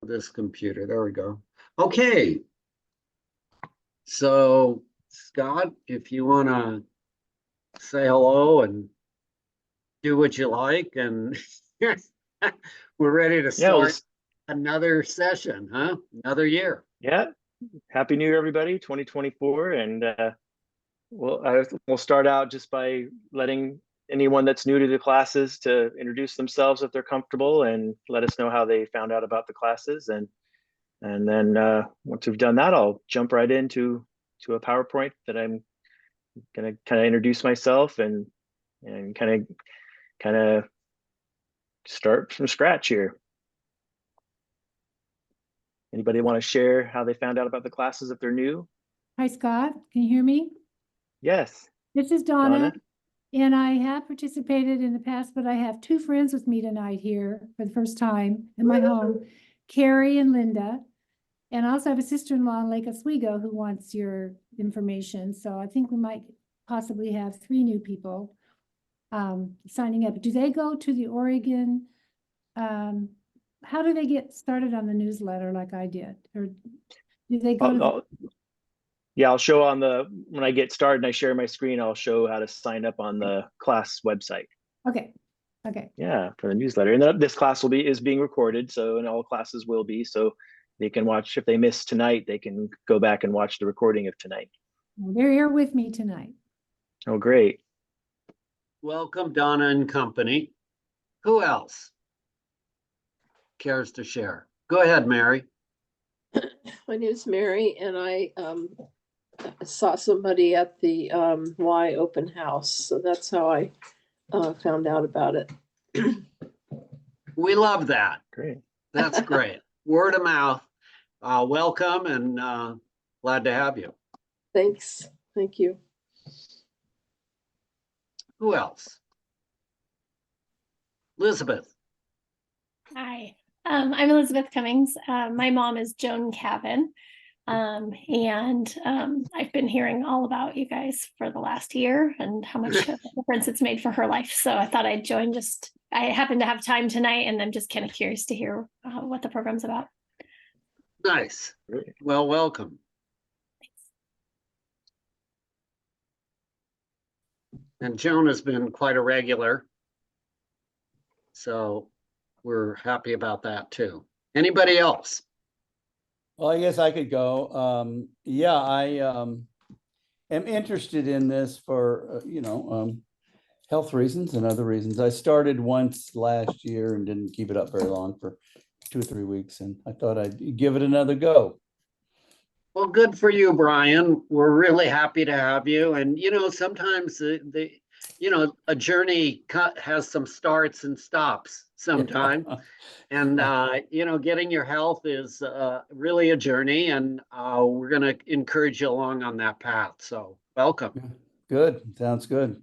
this computer. There we go. Okay. So Scott, if you want to say hello and do what you like, and we're ready to Yeah, start another session, huh? Another year. yeah. Happy New Year, everybody, 2024. And we'll start out just by letting anyone that's new to the classes to introduce themselves if they're comfortable and let us know how they found out about the classes. And then once we've done that, I'll jump right into a PowerPoint that I'm gonna kind of introduce myself and kind of start from scratch here. Anybody want to share how they found out about the classes if they're new? Hi, Scott. Can you hear me? Yes. This is Donna. Donna? And I have participated in the past, but I have two friends with me tonight here for the first time in my home, Carrie and Linda. And I also have a sister-in-law in Lake Oswego who wants your information. So I think we might possibly have 3 new people signing up. Do they go to the Oregon? How do they get started on the newsletter like I did? Or do they go Yeah, I'll show when I get started and I share my screen, I'll show how to sign up on the class website. Okay. Yeah, for the newsletter. And this class is being recorded, and all classes will be, so they can watch. If they miss tonight, they can go back and watch the recording of tonight. Well, they're here with me tonight. Oh, great. Welcome, Donna and company. Who else cares to share? Go ahead, Mary. My name is Mary, and I saw somebody at the Y open house, so that's how I found out about it. We love that. Great. That's great. Word of mouth. Welcome, and glad to have you. Thanks. Thank you. Who else? Elizabeth. Hi, I'm Elizabeth Cummings. My mom is Joan Cavan. And I've been hearing all about you guys for the last year and how much difference it's made for her life. So I thought I'd join. I happen to have time tonight, and I'm just kind of curious to hear what the program's about. Nice. Well, welcome. And Joan has been quite a regular, so we're happy about that too. Anybody else? Well, I guess I could go. Yeah, I am interested in this for, health reasons and other reasons. I started once last year and didn't keep it up very long, for 2 or 3 weeks, and I thought I'd give it another go. Well, good for you, Brian. We're really happy to have you. And, sometimes a journey has some starts and stops sometimes. And, getting your health is really a journey, and we're going to encourage you along on that path. So welcome. Good. Sounds good.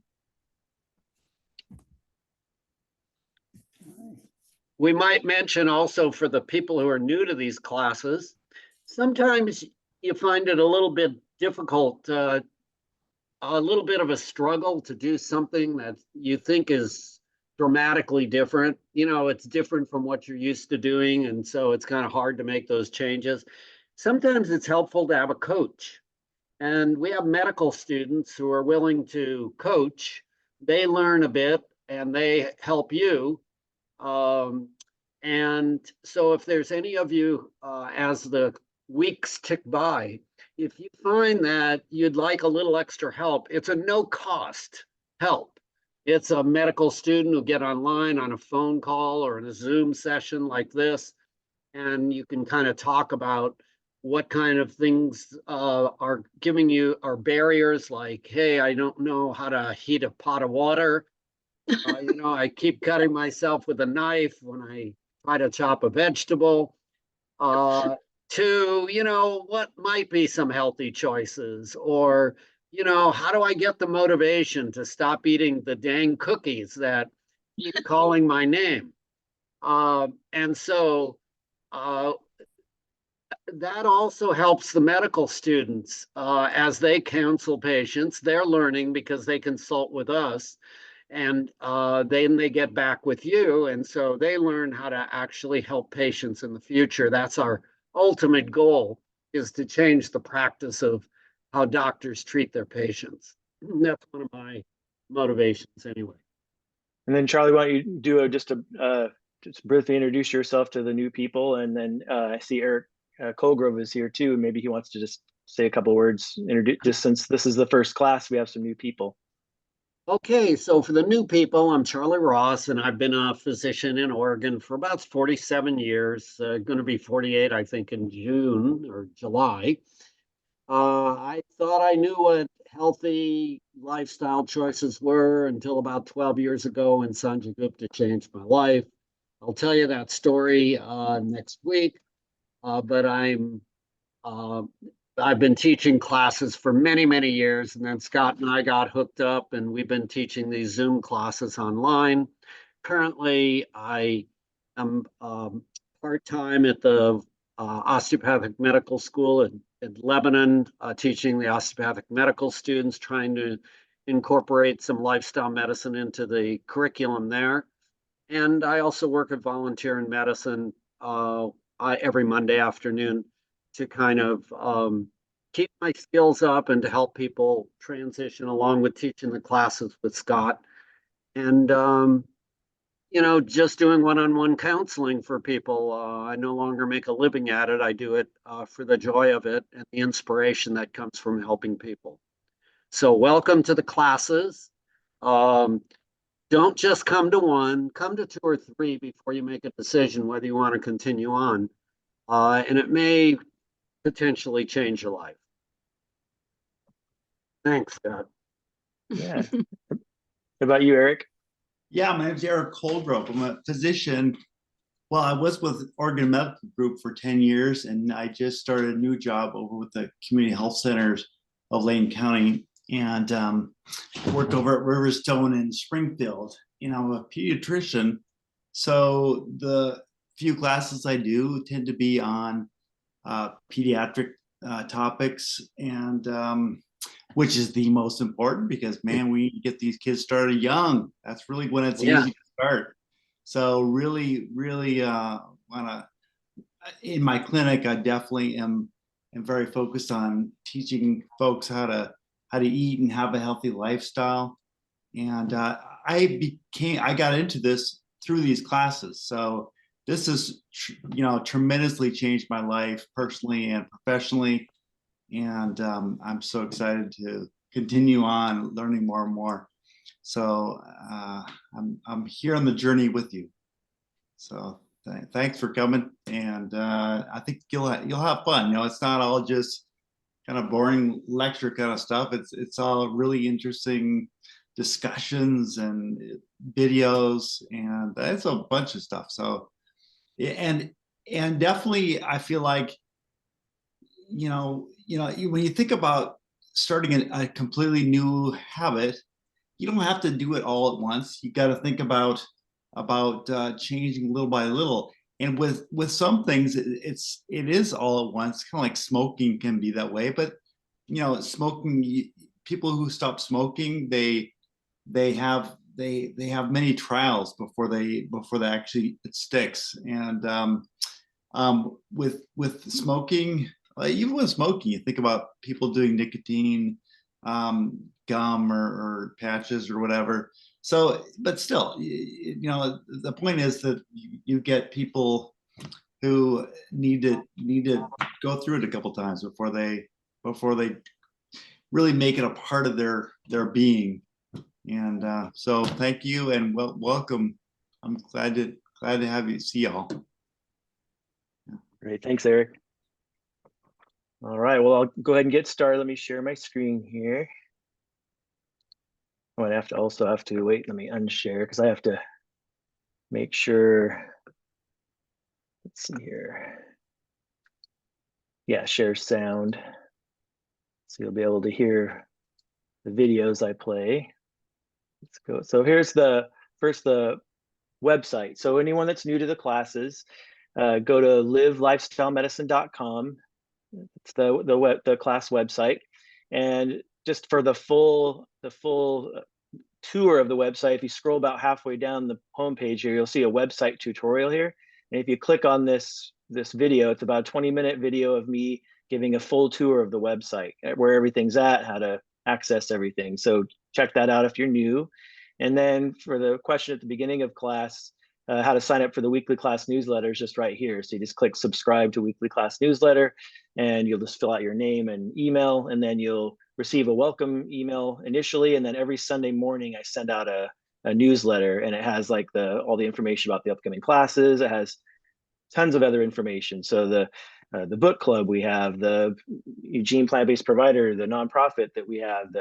We might mention also, for the people who are new to these classes, sometimes you find it a little bit difficult, a little bit of a struggle to do something that you think is dramatically different. It's different from what you're used to doing, and so it's kind of hard to make those changes. Sometimes it's helpful to have a coach, and we have medical students who are willing to coach. They learn a bit and they help you. And so if there's any of you, as the weeks tick by, if you find that you'd like a little extra help, it's a no cost help. It's a medical student who get online on a phone call or in a Zoom session like this, and you can kind of talk about what kind of things are giving you are barriers, like, hey, I don't know how to heat a pot of water. I keep cutting myself with a knife when I try to chop a vegetable. To, what might be some healthy choices, or, how do I get the motivation to stop eating the dang cookies that keep calling my name? And so that also helps the medical students as they counsel patients. They're learning because they consult with us. And then they get back with you. And so they learn how to actually help patients in the future. That's our ultimate goal, is to change the practice of how doctors treat their patients. That's one of my motivations anyway. And then Charlie, why don't you do just briefly introduce yourself to the new people, and then I see Eric Colgrove is here too. Maybe he wants to just say a couple words, introduce, just since this is the first class, we have some new people. Okay, so for the new people, I'm Charlie Ross, and I've been a physician in Oregon for about 47 years, going to be 48, I think, in June or July. I thought I knew what healthy lifestyle choices were until about 12 years ago when Sanjay Gupta changed my life. I'll tell you that story next week, but I've been teaching classes for many, many years, and then Scott and I got hooked up, and we've been teaching these Zoom classes online. Currently, I am part-time at the osteopathic medical school in Lebanon, teaching the osteopathic medical students, trying to incorporate some lifestyle medicine into the curriculum there. And I also work at Volunteer in Medicine every Monday afternoon to kind of keep my skills up and to help people transition, along with teaching the classes with Scott. And, just doing one-on-one counseling for people. I no longer make a living at it. I do it for the joy of it and the inspiration that comes from helping people. So welcome to the classes. Don't just come to one, come to 2 or 3 before you make a decision whether you want to continue on. And it may potentially change your life. Thanks, Scott. Yeah. What about you, Eric? Yeah, my name's Eric Colgrove. I'm a physician. Well, I was with Oregon Medical Group for 10 years, and I just started a new job over with the community health centers of Lane County, and worked over at Riverstone in Springfield. I'm a pediatrician, so the few classes I do tend to be on pediatric topics, and which is the most important, because man, we get these kids started young. That's really when it's easy to start. So really wanna, in my clinic, I definitely am very focused on teaching folks how to eat and have a healthy lifestyle. And I got into this through these classes. So this has tremendously changed my life personally and professionally. And I'm so excited to continue on learning more and more. So I'm here on the journey with you. So thanks for coming, and I think you'll have fun. It's not all just kind of boring lecture kind of stuff. It's all really interesting discussions and videos, and it's a bunch of stuff. So and definitely I feel like when you think about starting a completely new habit, you don't have to do it all at once. You got to think about changing little by little. And with some things, it is all at once. Kind of like smoking can be that way. But smoking, people who stop smoking, they have many trials before they actually it sticks. And with smoking. Even with smoking, you think about people doing nicotine, gum or patches or whatever. So, but still, the point is that you get people who need to go through it a couple times before they really make it a part of their being. And so, thank you and welcome. I'm glad to have you see y'all. Great, thanks, Eric. All right, well, I'll go ahead and get started. Let me share my screen here. Oh, I also have to wait. Let me unshare because I have to make sure. Let's see here. Yeah, share sound. So you'll be able to hear the videos I play. Let's go. So here's the website. So anyone that's new to the classes, go to livelifestylemedicine.com. It's the class website, and just for the full tour of the website. If you scroll about halfway down the homepage here, you'll see a website tutorial here. And if you click on this video, it's about a 20-minute video of me giving a full tour of the website, where everything's at, how to access everything. So check that out if you're new. And then for the question at the beginning of class, how to sign up for the weekly class newsletter is just right here. So you just click subscribe to weekly class newsletter, and you'll just fill out your name and email, and then you'll receive a welcome email initially. And then every Sunday morning, I send out a newsletter, and it has like all the information about the upcoming classes. It has tons of other information. So the book club we have, the Eugene Plant-Based Provider, the nonprofit that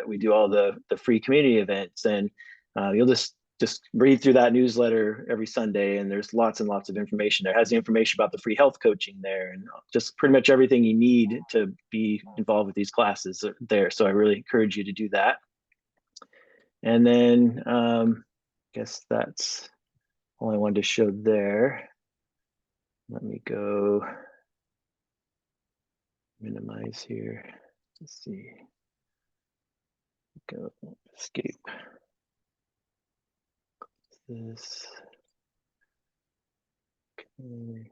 we do all the free community events, and you'll just read through that newsletter every Sunday, and there's lots and lots of information there. It has the information about the free health coaching there, and just pretty much everything you need to be involved with these classes are there. So I really encourage you to do that. And then I guess that's all I wanted to show there. Let me go minimize here. Let's see. Go escape. This. Okay.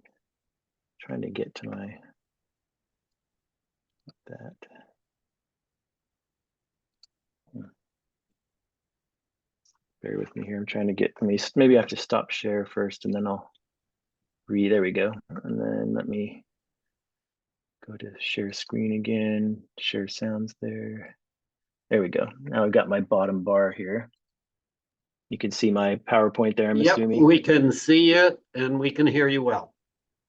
Trying to get to my that. Bear with me here. I'm trying to get to me. Maybe I have to stop share first, and then I'll read. There we go. And then let me go to share screen again. Share sounds there. There we go. Now I've got my bottom bar here. You can see my PowerPoint there, I'm Yep, assuming. we can see it and we can hear you well.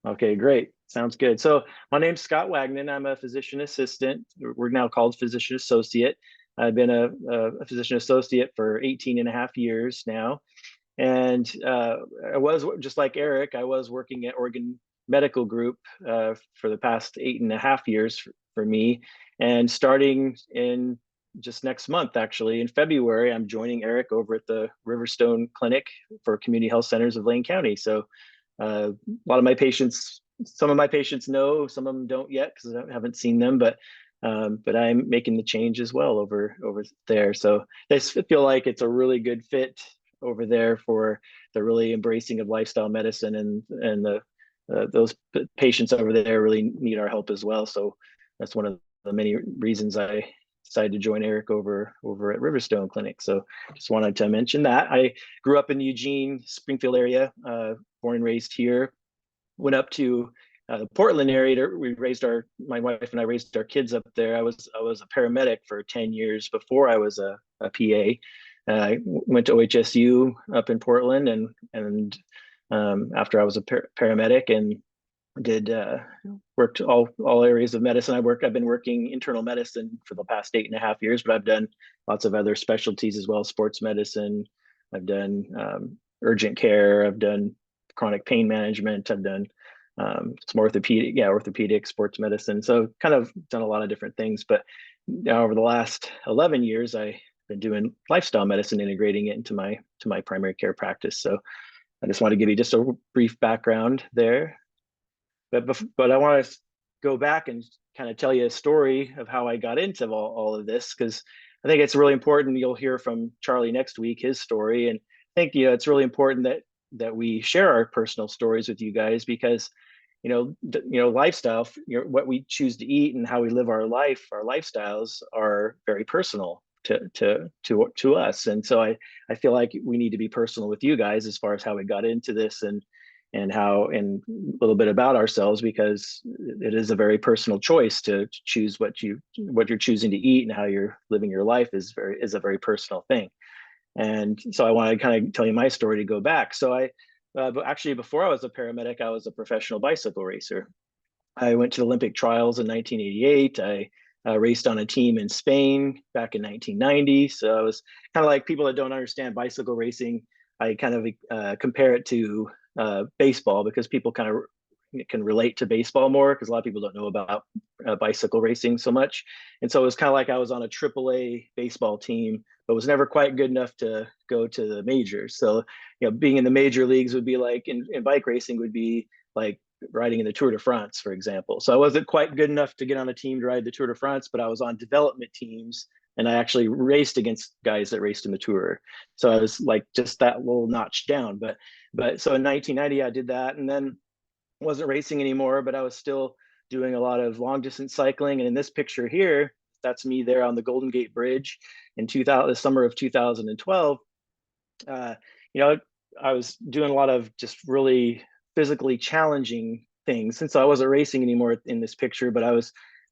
Okay, great. Sounds good. So my name's Scott Wagnon. I'm a physician assistant. We're now called physician associate. I've been a physician associate for 18 and a half years now. And I was, just like Eric, I was working at Oregon Medical Group for the past 8.5 years for me. And starting in just next month, actually, in February, I'm joining Eric over at the Riverstone Clinic for Community Health Centers of Lane County. So a lot of my patients, some of my patients know, some of them don't yet because I haven't seen them, but I'm making the change as well over there. So I feel like it's a really good fit over there for the really embracing of lifestyle medicine, and those patients over there really need our help as well. So that's one of the many reasons I decided to join Eric over at Riverstone Clinic. So just wanted to mention that. I grew up in the Eugene, Springfield area, born and raised here. Went up to the Portland area. My wife and I raised our kids up there. I was a paramedic for 10 years before I was a PA. I went to OHSU up in Portland, and after I was a paramedic, and did worked all areas of medicine. I've been working internal medicine for the past 8.5 years, but I've done lots of other specialties as well, sports medicine. I've done urgent care. I've done chronic pain management. I've done some orthopedic, sports medicine. So kind of done a lot of different things. But now over the last 11 years, I've been doing lifestyle medicine, integrating it into my primary care practice. So I just want to give you just a brief background there. But I want to go back and kind of tell you a story of how I got into all of this, because I think it's really important. You'll hear from Charlie next week, his story. And I think, it's really important that we share our personal stories with you guys, because, lifestyle, what we choose to eat and how we live our life, our lifestyles are very personal to us. And so I feel like we need to be personal with you guys as far as how we got into this, and a little bit about ourselves, because it is a very personal choice to choose what you're choosing to eat, and how you're living your life is a very personal thing. And so I want to kind of tell you my story to go back. So but actually, before I was a paramedic, I was a professional bicycle racer. I went to the Olympic trials in 1988. I raced on a team in Spain back in 1990. So I was kind of like, people that don't understand bicycle racing, I kind of compare it to baseball, because people kind of can relate to baseball more, because a lot of people don't know about bicycle racing so much. And so it was kind of like I was on a AAA baseball team, but was never quite good enough to go to the majors. So, being in the major leagues would be like, in bike racing would be like riding in the Tour de France, for example. So I wasn't quite good enough to get on a team to ride the Tour de France, but I was on development teams And I actually raced against guys that raced in the tour. So I was like just that little notch down. But so in 1990, I did that, and then wasn't racing anymore, but I was still doing a lot of long distance cycling. And in this picture here, that's me there on the Golden Gate Bridge in the summer of 2012. You know, I was doing a lot of just really physically challenging things, since I wasn't racing anymore in this picture, but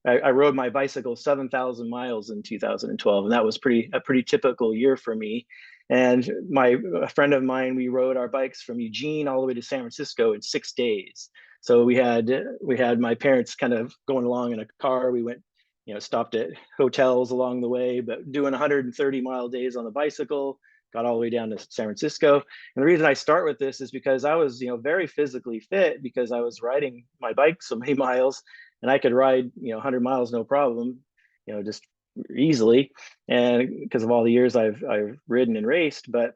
I rode my bicycle 7,000 miles in 2012, and that was a pretty typical year for me. And a friend of mine, we rode our bikes from Eugene all the way to San Francisco in 6 days. So we had my parents kind of going along in a car. We went, stopped at hotels along the way, but doing 130-mile days on the bicycle, got all the way down to San Francisco. And the reason I start with this is because I was, very physically fit, because I was riding my bike so many miles, and I could ride, 100 miles, no problem, just easily. And because of all the years I've ridden and raced, but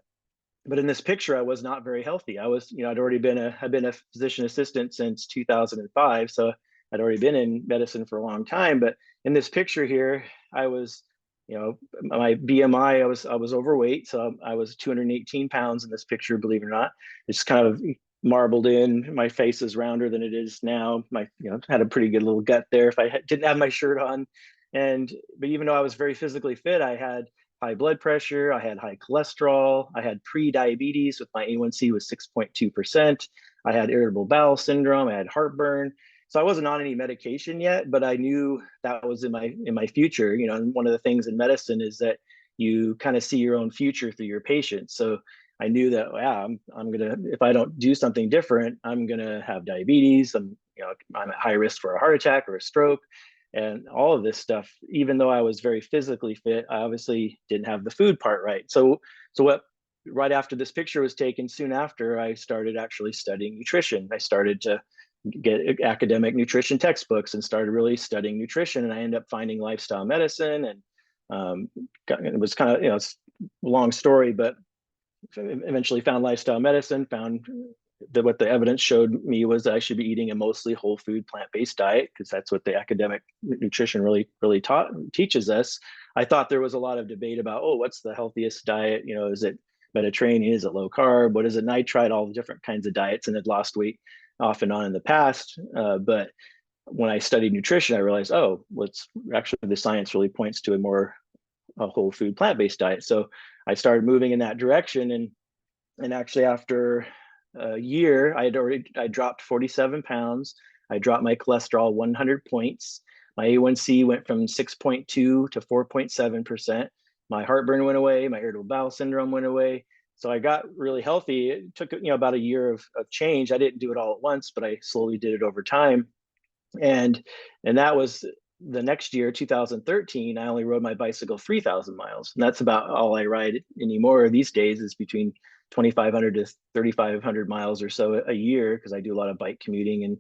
in this picture, I was not very healthy. I was, I'd been a physician assistant since 2005. So I'd already been in medicine for a long time. But in this picture here, I was, my BMI, I was overweight. So I was 218 pounds in this picture, believe it or not. It's kind of marbled in. My face is rounder than it is now. My, had a pretty good little gut there if I didn't have my shirt on. But even though I was very physically fit, I had high blood pressure, I had high cholesterol, I had pre-diabetes with my A1C was 6.2%. I had irritable bowel syndrome, I had heartburn. So I wasn't on any medication yet, but I knew that was in my future. And one of the things in medicine is that you kind of see your own future through your patients. So I knew that, I'm gonna, if I don't do something different, I'm gonna have diabetes. I'm at high risk for a heart attack or a stroke. And all of this stuff, even though I was very physically fit, I obviously didn't have the food part right. So right after this picture was taken, soon after, I started actually studying nutrition. I started to get academic nutrition textbooks and started really studying nutrition. And I ended up finding lifestyle medicine, and it was kind of, it's a long story, but eventually found lifestyle medicine, found that what the evidence showed me was that I should be eating a mostly whole food, plant-based diet, because that's what the academic nutrition really teaches us. I thought there was a lot of debate about, what's the healthiest diet? Is it Mediterranean? Is it low carb? What is it? And I tried all the different kinds of diets and had lost weight off and on in the past. But when I studied nutrition, I realized, what's actually the science really points to a whole food, plant-based diet. So I started moving in that direction, and actually after a year, I dropped 47 pounds. I dropped my cholesterol 100 points. My A1C went from 6.2 to 4.7%. My heartburn went away. My irritable bowel syndrome went away. So I got really healthy. It took, about a year of change. I didn't do it all at once, but I slowly did it over time. And that was the next year, 2013, I only rode my bicycle 3,000 miles. And that's about all I ride anymore these days, is between 2,500 to 3,500 miles or so a year, because I do a lot of bike commuting and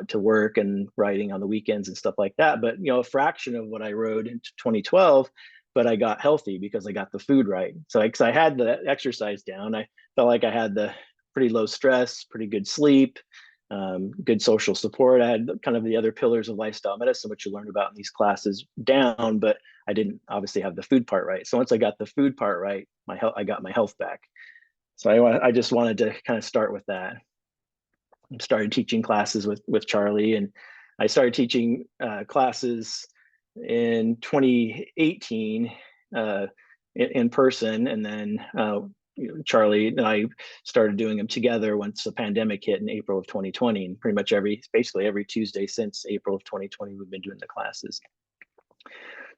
to work and riding on the weekends and stuff like that. But, a fraction of what I rode in 2012, but I got healthy because I got the food right. So because I had the exercise down, I felt like I had the pretty low stress, pretty good sleep, good social support. I had kind of the other pillars of lifestyle medicine, which you learn about in these classes, down, but I didn't obviously have the food part right. So once I got the food part right, I got my health back. So I just wanted to kind of start with that. I started teaching classes with Charlie, and I started teaching classes in 2018 in person, and then Charlie and I started doing them together once the pandemic hit in April of 2020, and pretty much basically every Tuesday since April of 2020, we've been doing the classes.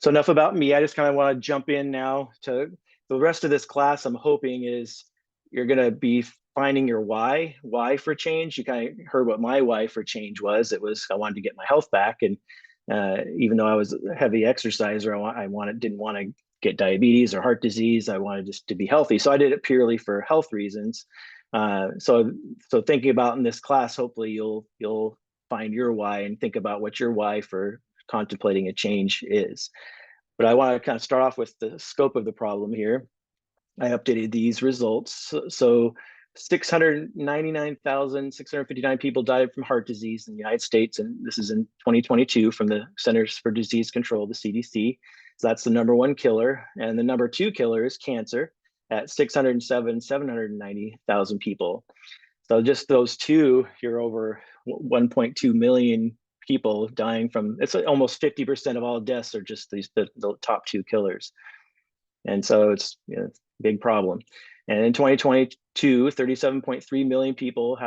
So enough about me. I just kind of want to jump in now to the rest of this class. I'm hoping is you're going to be finding your why for change. You kind of heard what my why for change was. It was I wanted to get my health back, and even though I was a heavy exerciser, didn't want to get diabetes or heart disease. I wanted just to be healthy. So I did it purely for health reasons. So thinking about in this class, hopefully you'll find your why and think about what your why for contemplating a change is. But I want to kind of start off with the scope of the problem here. I updated these results. So 699,659 people died from heart disease in the United States, and this is in 2022 from the Centers for Disease Control, the CDC. So that's the number one killer. And the number two killer is cancer at 790,000 people. So just those two, you're over 1.2 million people dying from, it's almost 50% of all deaths are just the top two killers. And so it's, it's a big problem. And in 2022, 37.3 million people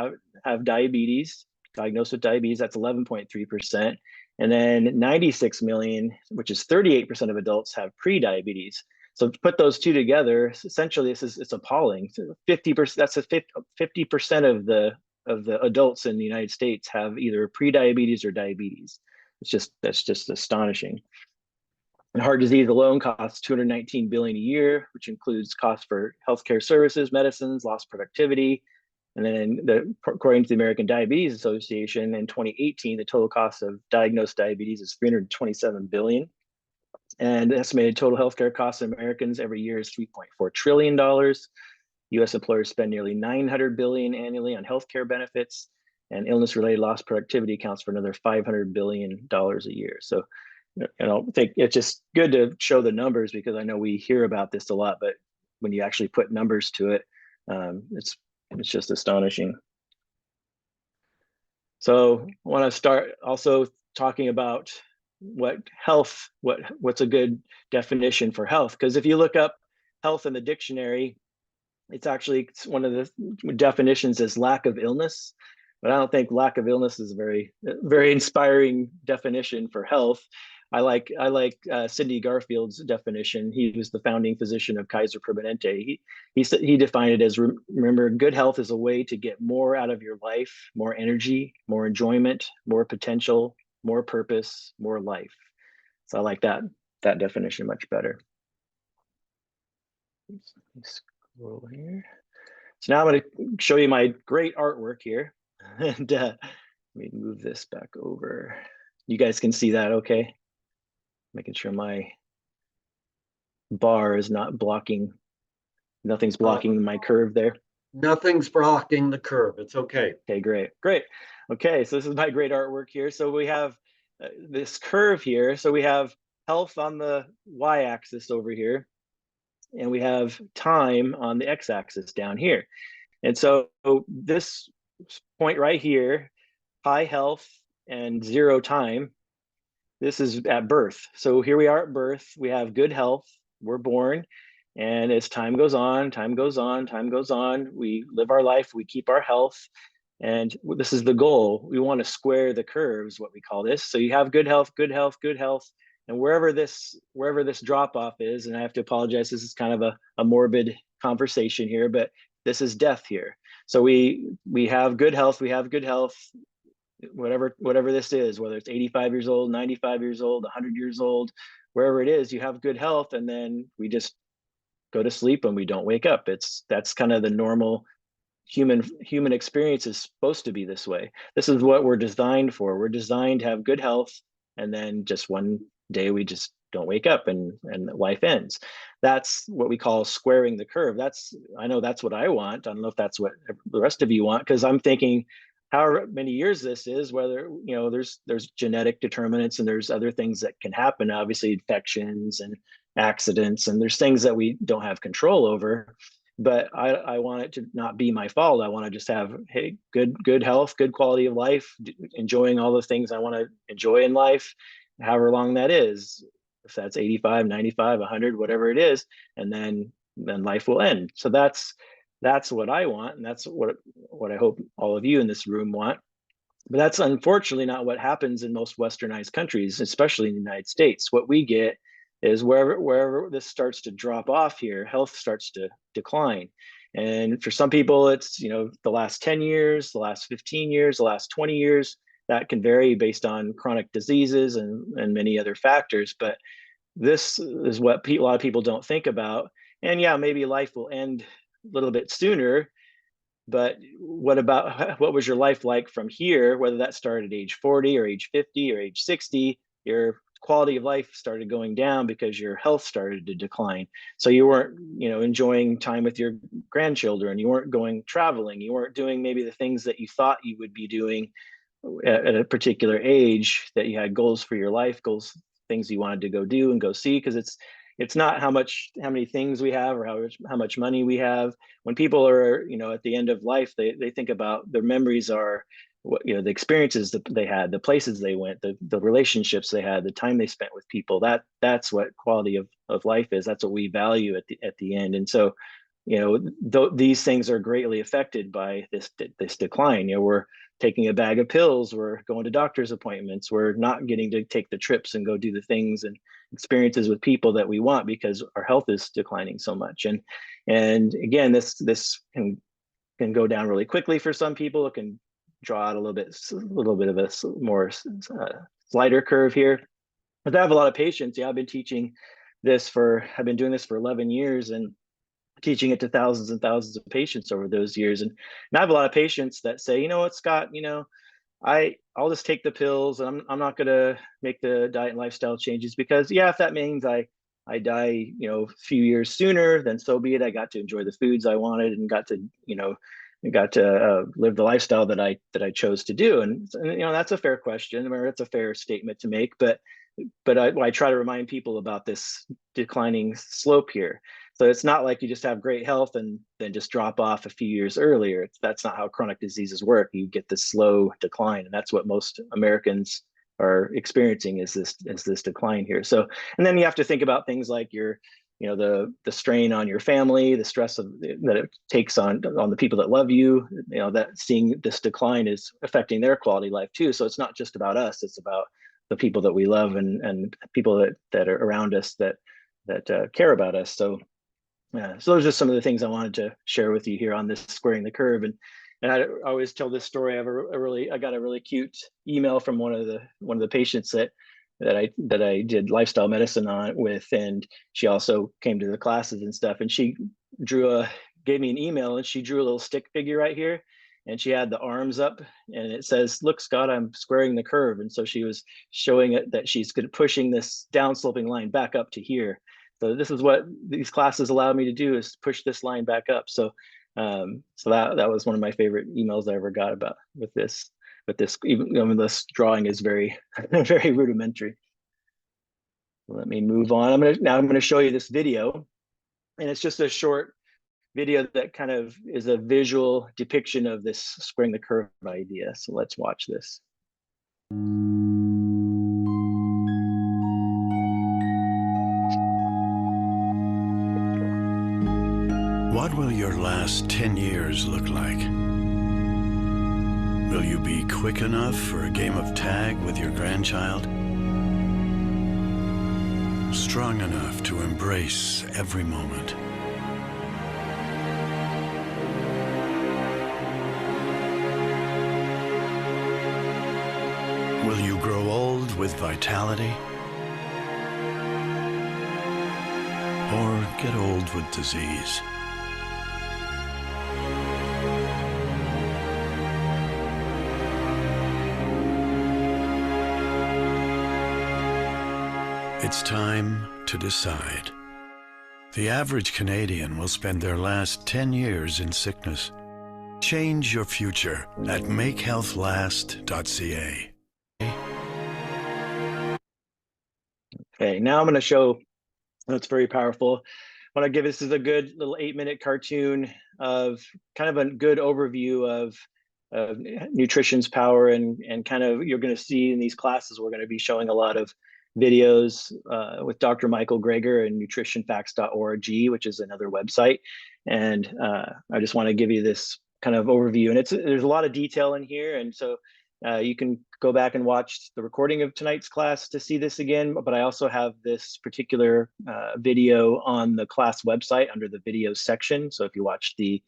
have diabetes, diagnosed with diabetes, that's 11.3%. And then 96 million, which is 38% of adults, have pre-diabetes. So to put those two together, essentially it's appalling. 50%, that's 50% of the adults in the United States have either pre-diabetes or diabetes. That's just astonishing. And heart disease alone costs $219 billion a year, which includes costs for healthcare services, medicines, lost productivity. And then according to the American Diabetes Association, in 2018, the total cost of diagnosed diabetes is $327 billion. And the estimated total healthcare costs of Americans every year is $3.4 trillion. U.S. employers spend nearly $900 billion annually on healthcare benefits, and illness-related lost productivity accounts for another $500 billion a year. So, I think it's just good to show the numbers, because I know we hear about this a lot, but when you actually put numbers to it, it's just astonishing. So I want to start also talking about what's a good definition for health. Because if you look up health in the dictionary, it's one of the definitions is lack of illness. But I don't think lack of illness is a very inspiring definition for health. I like Sidney Garfield's definition. He was the founding physician of Kaiser Permanente. He defined it as, remember, good health is a way to get more out of your life, more energy, more enjoyment, more potential, more purpose, more life. So I like that definition much better. Let's scroll here. So now I'm going to show you my great artwork here. And let me move this back over. You guys can see that okay? Making sure my bar is not blocking, nothing's blocking my curve there. Nothing's blocking the curve. It's okay. Okay, great. Okay, so this is my great artwork here. So we have this curve here. So we have health on the y-axis over here, and we have time on the x-axis down here. And so this point right here, high health and 0 time, this is at birth. So here we are at birth. We have good health. We're born. And as time goes on, we live our life, we keep our health. And this is the goal. We want to square the curves, what we call this. So you have good health. And wherever this drop off is, and I have to apologize, this is kind of a morbid conversation here, but this is death here. So we have good health, whatever this is, whether it's 85 years old, 95 years old, 100 years old, wherever it is, you have good health, and then we just go to sleep and we don't wake up. That's kind of the normal human experience is supposed to be this way. This is what we're designed for. We're designed to have good health, and then just one day we just don't wake up and life ends. That's what we call squaring the curve. I know that's what I want. I don't know if that's what the rest of you want, because I'm thinking however many years this is, whether, there's genetic determinants and there's other things that can happen, obviously infections and accidents, and there's things that we don't have control over. But I want it to not be my fault. I want to just have, hey, good health, good quality of life, enjoying all the things I want to enjoy in life, however long that is, if that's 85, 95, 100, whatever it is, and then life will end. So that's what I want, and that's what I hope all of you in this room want. But that's unfortunately not what happens in most westernized countries, especially in the United States. What we get is wherever this starts to drop off here, health starts to decline. And for some people, it's, the last 10 years, the last 15 years, the last 20 years. That can vary based on chronic diseases and many other factors. But this is what a lot of people don't think about. And yeah, maybe life will end a little bit sooner. But what was your life like from here, whether that started at age 40 or age 50 or age 60, your quality of life started going down because your health started to decline. So you weren't, enjoying time with your grandchildren. You weren't going traveling. You weren't doing maybe the things that you thought you would be doing at a particular age, that you had goals for your life, goals things you wanted to go do and go see, because it's not how many things we have or how much money we have. When people are, you know, at the end of life, they think about their memories are what, you know, the experiences that they had, the places they went, the relationships they had, the time they spent with people. That's what quality of life is. That's what we value at the end. And so, you know, these things are greatly affected by this decline. You know, we're taking a bag of pills, we're going to doctor's appointments, we're not getting to take the trips and go do the things and experiences with people that we want because our health is declining so much. And again, this can go down really quickly for some people. It can draw out a little bit of a more slighter curve here. But I have a lot of patients. Yeah, I've been doing this for 11 years and teaching it to thousands and thousands of patients over those years. And I have a lot of patients that say, you know what, Scott, you know, I'll just take the pills and I'm not going to make the diet and lifestyle changes because, yeah, if that means I die, you know, a few years sooner, then so be it. I got to enjoy the foods I wanted and got to live the lifestyle that I chose to do. And you know, that's a fair question, or it's a fair statement to make. But I try to remind people about this declining slope here. So it's not like you just have great health and then just drop off a few years earlier. That's not how chronic diseases work. You get this slow decline, and that's what most Americans are experiencing is this decline here. So, and then you have to think about things like the strain on your family, the stress that it takes on the people that love you. You know, that seeing this decline is affecting their quality of life too. So it's not just about us; it's about the people that we love and people that are around us that care about us. So those are some of the things I wanted to share with you here on this squaring the curve. And I always tell this story. I got a really cute email from one of the patients that I did lifestyle medicine with, and she also came to the classes and stuff. And she gave me an email, and she drew a little stick figure right here, and she had the arms up, and it says, "Look, Scott, I'm squaring the curve." And so she was showing it that she's pushing this downsloping line back up to here. So this is what these classes allow me to do, is push this line back up. So that was one of my favorite emails I ever got about with this, even this drawing is very, very rudimentary. Let me move on. I'm going to show you this video, and it's just a short video that kind of is a visual depiction of this squaring the curve idea. So let's watch this. What will your last 10 years look like? Will you be quick enough for a game of tag with your grandchild? Strong enough to embrace every moment? Will you grow old with vitality? Or get old with disease? It's time to decide. The average Canadian will spend their last 10 years in sickness. Change your future at makehealthlast.ca. Okay, now I'm going to show, it's very powerful. I want to give this as a good little 8-minute cartoon of kind of a good overview of nutrition's power, and kind of, you're going to see in these classes, we're going to be showing a lot of videos with Dr. Michael Greger and nutritionfacts.org, which is another website. And I just want to give you this kind of overview, and there's a lot of detail in here. And so you can go back and watch the recording of tonight's class to see this again, but I also have this particular video on the class website under the video section. So if you watch the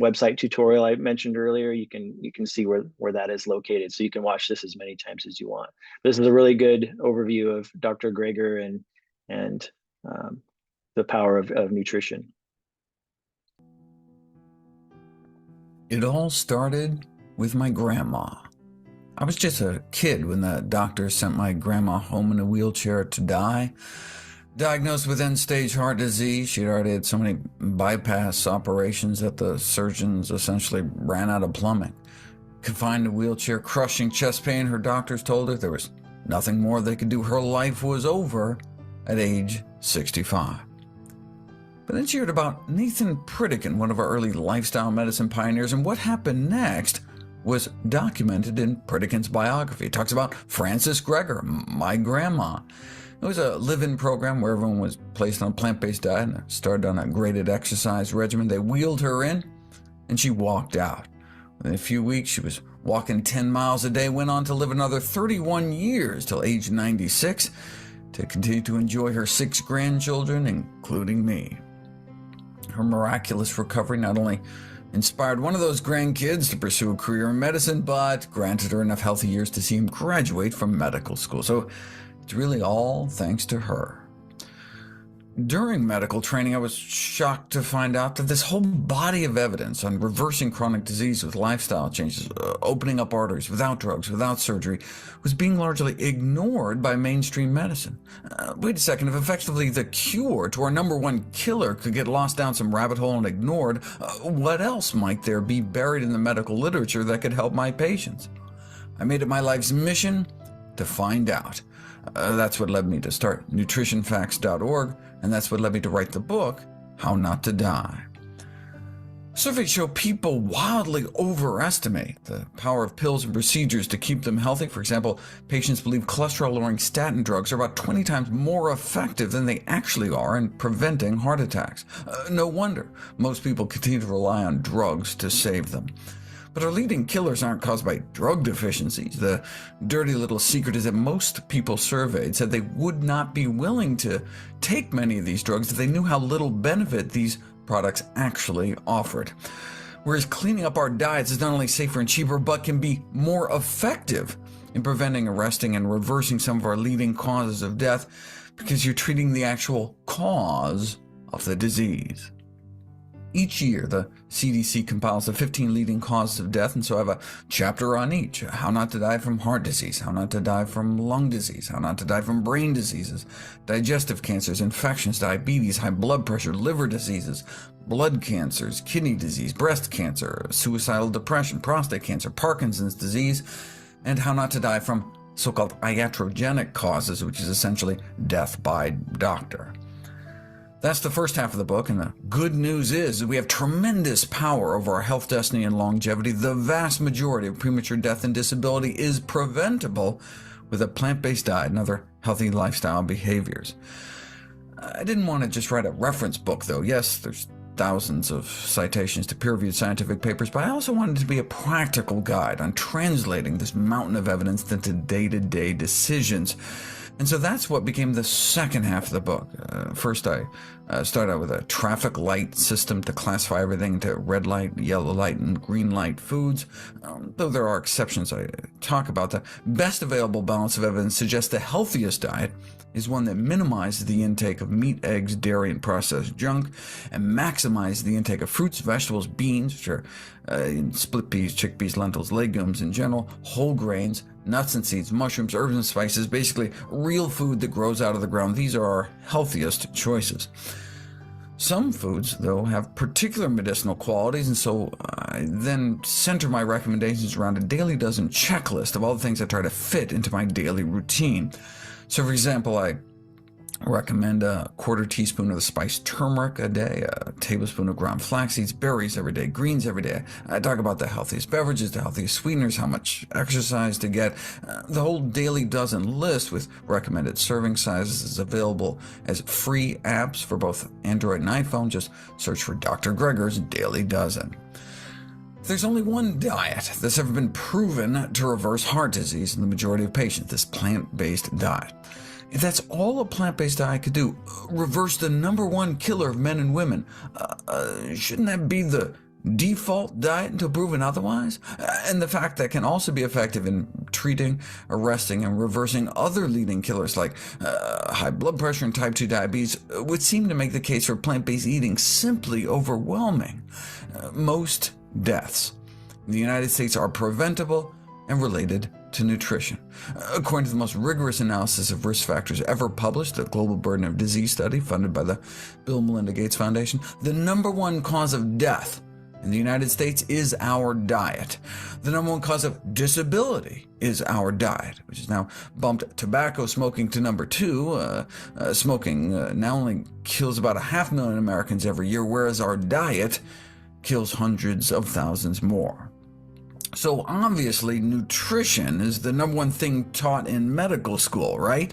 website tutorial I mentioned earlier, you can see where that is located. So you can watch this as many times as you want. This is a really good overview of Dr. Greger and the power of nutrition. It all started with my grandma. I was just a kid when the doctor sent my grandma home in a wheelchair to die. Diagnosed with end-stage heart disease, she'd already had so many bypass operations that the surgeons essentially ran out of plumbing. Confined to a wheelchair, crushing chest pain, her doctors told her there was nothing more they could do. Her life was over at age 65. But then she heard about Nathan Pritikin, one of our early lifestyle medicine pioneers, and what happened next was documented in Pritikin's biography. It talks about Frances Greger, my grandma. It was a live-in program where everyone was placed on a plant-based diet and started on a graded exercise regimen. They wheeled her in, and she walked out. Within a few weeks, she was walking 10 miles a day, went on to live another 31 years till age 96, to continue to enjoy her 6 grandchildren, including me. Her miraculous recovery not only inspired one of those grandkids to pursue a career in medicine, but granted her enough healthy years to see him graduate from medical school. So it's really all thanks to her. During medical training, I was shocked to find out that this whole body of evidence on reversing chronic disease with lifestyle changes, opening up arteries without drugs, without surgery, was being largely ignored by mainstream medicine. Wait a second, if effectively the cure to our #1 killer could get lost down some rabbit hole and ignored, what else might there be buried in the medical literature that could help my patients? I made it my life's mission to find out. That's what led me to start nutritionfacts.org, and that's what led me to write the book, How Not to Die. Surveys show people wildly overestimate the power of pills and procedures to keep them healthy. For example, patients believe cholesterol-lowering statin drugs are about 20 times more effective than they actually are in preventing heart attacks. No wonder most people continue to rely on drugs to save them. But our leading killers aren't caused by drug deficiencies. The dirty little secret is that most people surveyed said they would not be willing to take many of these drugs if they knew how little benefit these products actually offered. Whereas cleaning up our diets is not only safer and cheaper, but can be more effective in preventing, arresting, and reversing some of our leading causes of death, because you're treating the actual cause of the disease. Each year, the CDC compiles the 15 leading causes of death, and so I have a chapter on each. How not to die from heart disease, how not to die from lung disease, how not to die from brain diseases, digestive cancers, infections, diabetes, high blood pressure, liver diseases, blood cancers, kidney disease, breast cancer, suicidal depression, prostate cancer, Parkinson's disease, and how not to die from so-called iatrogenic causes, which is essentially death by doctor. That's the first half of the book, and the good news is that we have tremendous power over our health, destiny, and longevity. The vast majority of premature death and disability is preventable with a plant-based diet and other healthy lifestyle behaviors. I didn't want to just write a reference book, though. Yes, there's thousands of citations to peer-reviewed scientific papers, but I also wanted it to be a practical guide on translating this mountain of evidence into day-to-day decisions. And so that's what became the second half of the book. First, I started out with a traffic light system to classify everything into red light, yellow light, and green light foods. Though there are exceptions I talk about, the best available balance of evidence suggests the healthiest diet is one that minimizes the intake of meat, eggs, dairy, and processed junk, and maximizes the intake of fruits, vegetables, beans, which are split peas, chickpeas, lentils, legumes in general, whole grains, nuts and seeds, mushrooms, herbs and spices, basically real food that grows out of the ground. These are our healthiest choices. Some foods, though, have particular medicinal qualities, and so I then center my recommendations around a daily dozen checklist of all the things I try to fit into my daily routine. So, for example, I recommend a quarter teaspoon of the spice turmeric a day, a tablespoon of ground flax seeds, berries every day, greens every day. I talk about the healthiest beverages, the healthiest sweeteners, how much exercise to get. The whole daily dozen list with recommended serving sizes is available as free apps for both Android and iPhone. Just search for Dr. Greger's Daily Dozen. There's only one diet that's ever been proven to reverse heart disease in the majority of patients, this plant-based diet. If that's all a plant-based diet could do, reverse the #1 killer of men and women, shouldn't that be the default diet until proven otherwise? And the fact that it can also be effective in treating, arresting, and reversing other leading killers like high blood pressure and type 2 diabetes would seem to make the case for plant-based eating simply overwhelming. Most deaths in the United States are preventable and related to nutrition. According to the most rigorous analysis of risk factors ever published, the Global Burden of Disease study funded by the Bill and Melinda Gates Foundation, the #1 cause of death in the United States is our diet. The number one cause of disability is our diet, which has now bumped tobacco smoking to number 2. Smoking now only kills about 500,000 Americans every year, whereas our diet kills hundreds of thousands more. So obviously, nutrition is the number one thing taught in medical school, right?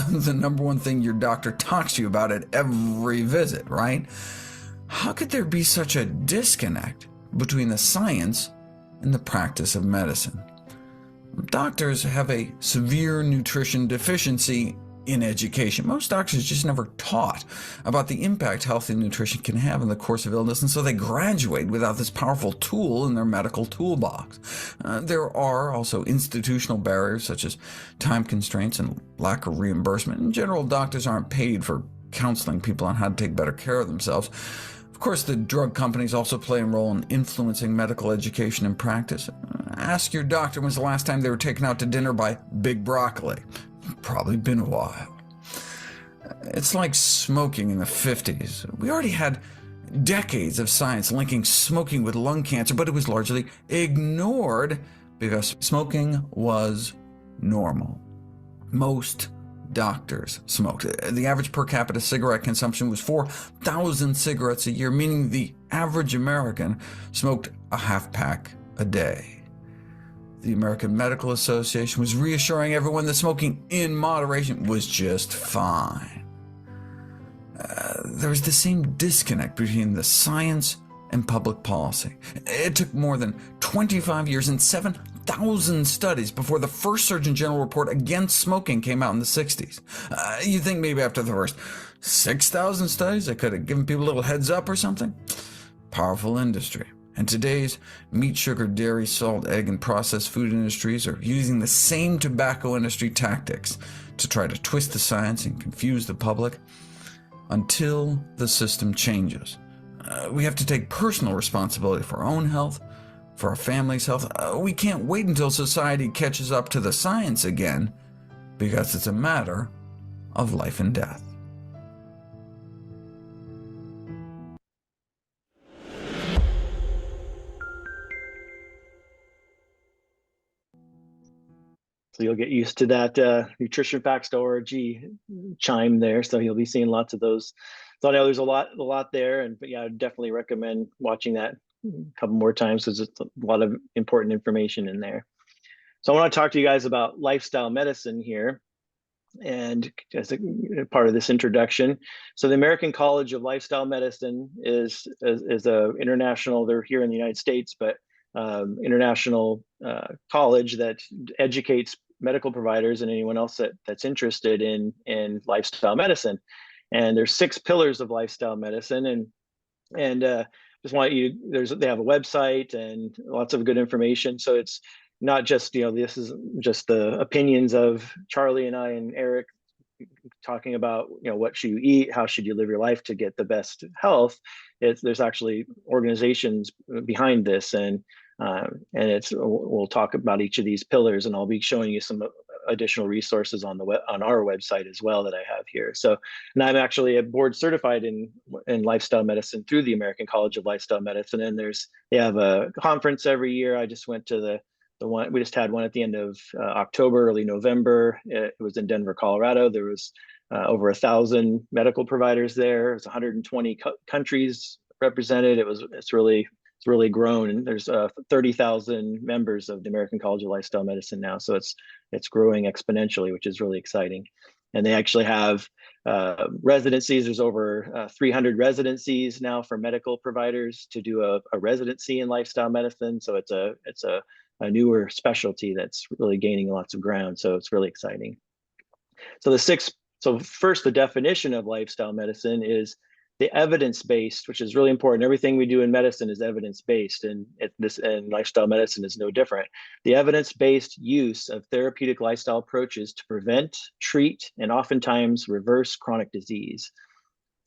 The number one thing your doctor talks to you about at every visit, right? How could there be such a disconnect between the science and the practice of medicine? Doctors have a severe nutrition deficiency in education. Most doctors just never taught about the impact healthy nutrition can have in the course of illness, and so they graduate without this powerful tool in their medical toolbox. There are also institutional barriers such as time constraints and lack of reimbursement. In general, doctors aren't paid for counseling people on how to take better care of themselves. Of course, the drug companies also play a role in influencing medical education and practice. Ask your doctor when's the last time they were taken out to dinner by Big Broccoli. Probably been a while. It's like smoking in the 50s. We already had decades of science linking smoking with lung cancer, but it was largely ignored because smoking was normal. Most doctors smoked. The average per capita cigarette consumption was 4,000 cigarettes a year, meaning the average American smoked a half pack a day. The American Medical Association was reassuring everyone that smoking in moderation was just fine. There was the same disconnect between the science and public policy. It took more than 25 years and 7,000 studies before the first Surgeon General report against smoking came out in the 60s. You'd think maybe after the first 6,000 studies, they could have given people a little heads up or something. Powerful industry. And today's meat, sugar, dairy, salt, egg, and processed food industries are using the same tobacco industry tactics to try to twist the science and confuse the public until the system changes. We have to take personal responsibility for our own health, for our family's health. We can't wait until society catches up to the science again, because it's a matter of life and death. So you'll get used to that nutritionfacts.org chime there. So you'll be seeing lots of those. So I know there's a lot there, but yeah, I definitely recommend watching that a couple more times because it's a lot of important information in there. So I want to talk to you guys about lifestyle medicine here, and as a part of this introduction. So the American College of Lifestyle Medicine is a international. They're here in the United States, but international college that educates medical providers and anyone else that's interested in lifestyle medicine. And there's 6 pillars of lifestyle medicine, and just want you. They have a website and lots of good information. So it's not just this is just the opinions of Charlie and I and Eric talking about what should you eat, how should you live your life to get the best health. There's actually organizations behind this, and we'll talk about each of these pillars, and I'll be showing you some additional resources on our website as well that I have here. So, and I'm actually board certified in lifestyle medicine through the American College of Lifestyle Medicine, and they have a conference every year. I just went to the one. We just had one at the end of October, early November. It was in Denver, Colorado. There was over 1,000 medical providers there. It was 120 countries represented. It's really grown, and there's 30,000 members of the American College of Lifestyle Medicine now. So it's growing exponentially, which is really exciting. And they actually have residencies. There's over 300 residencies now for medical providers to do a residency in lifestyle medicine. So it's a newer specialty that's really gaining lots of ground. So it's really exciting. So first, the definition of lifestyle medicine is the evidence-based, which is really important. Everything we do in medicine is evidence-based, and lifestyle medicine is no different. The evidence-based use of therapeutic lifestyle approaches to prevent, treat, and oftentimes reverse chronic disease.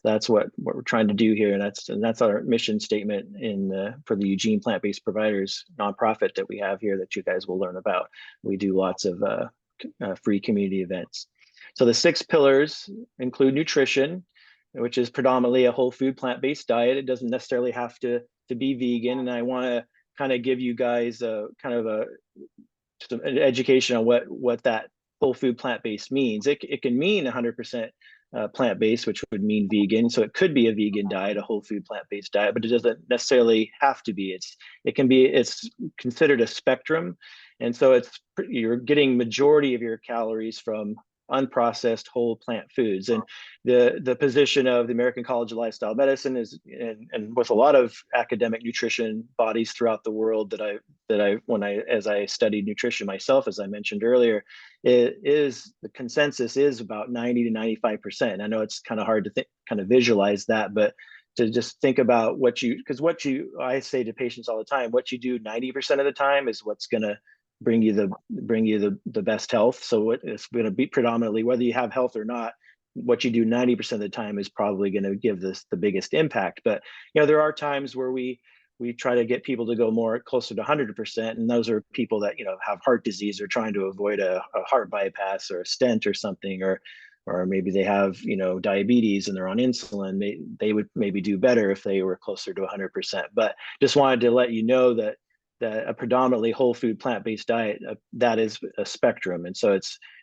That's what we're trying to do here, and that's our mission statement for the Eugene Plant-Based Providers nonprofit that we have here that you guys will learn about. We do lots of free community events. So the 6 pillars include nutrition, which is predominantly a whole food plant-based diet. It doesn't necessarily have to to be vegan, and I want to kind of give you guys a kind of just an education on what that whole food plant-based means. It can mean 100% plant-based, which would mean vegan. So it could be a vegan diet, a whole food plant-based diet, but it doesn't necessarily have to be. It's considered a spectrum, and so you're getting majority of your calories from unprocessed whole plant foods. And the position of the American College of Lifestyle Medicine is, and with a lot of academic nutrition bodies throughout the world as I studied nutrition myself, as I mentioned earlier, the consensus is about 90 to 95%. I know it's kind of hard to kind of visualize that, but to just think about I say to patients all the time, what you do 90% of the time is what's going to bring you the best health. So it's going to be predominantly, whether you have health or not, what you do 90% of the time is probably going to give this the biggest impact. But there are times where we try to get people to go more closer to 100%, and those are people that have heart disease or trying to avoid a heart bypass or a stent or something, or maybe they have diabetes and they're on insulin. They would maybe do better if they were closer to 100%. But just wanted to let you know that a predominantly whole food plant-based diet, that is a spectrum. And so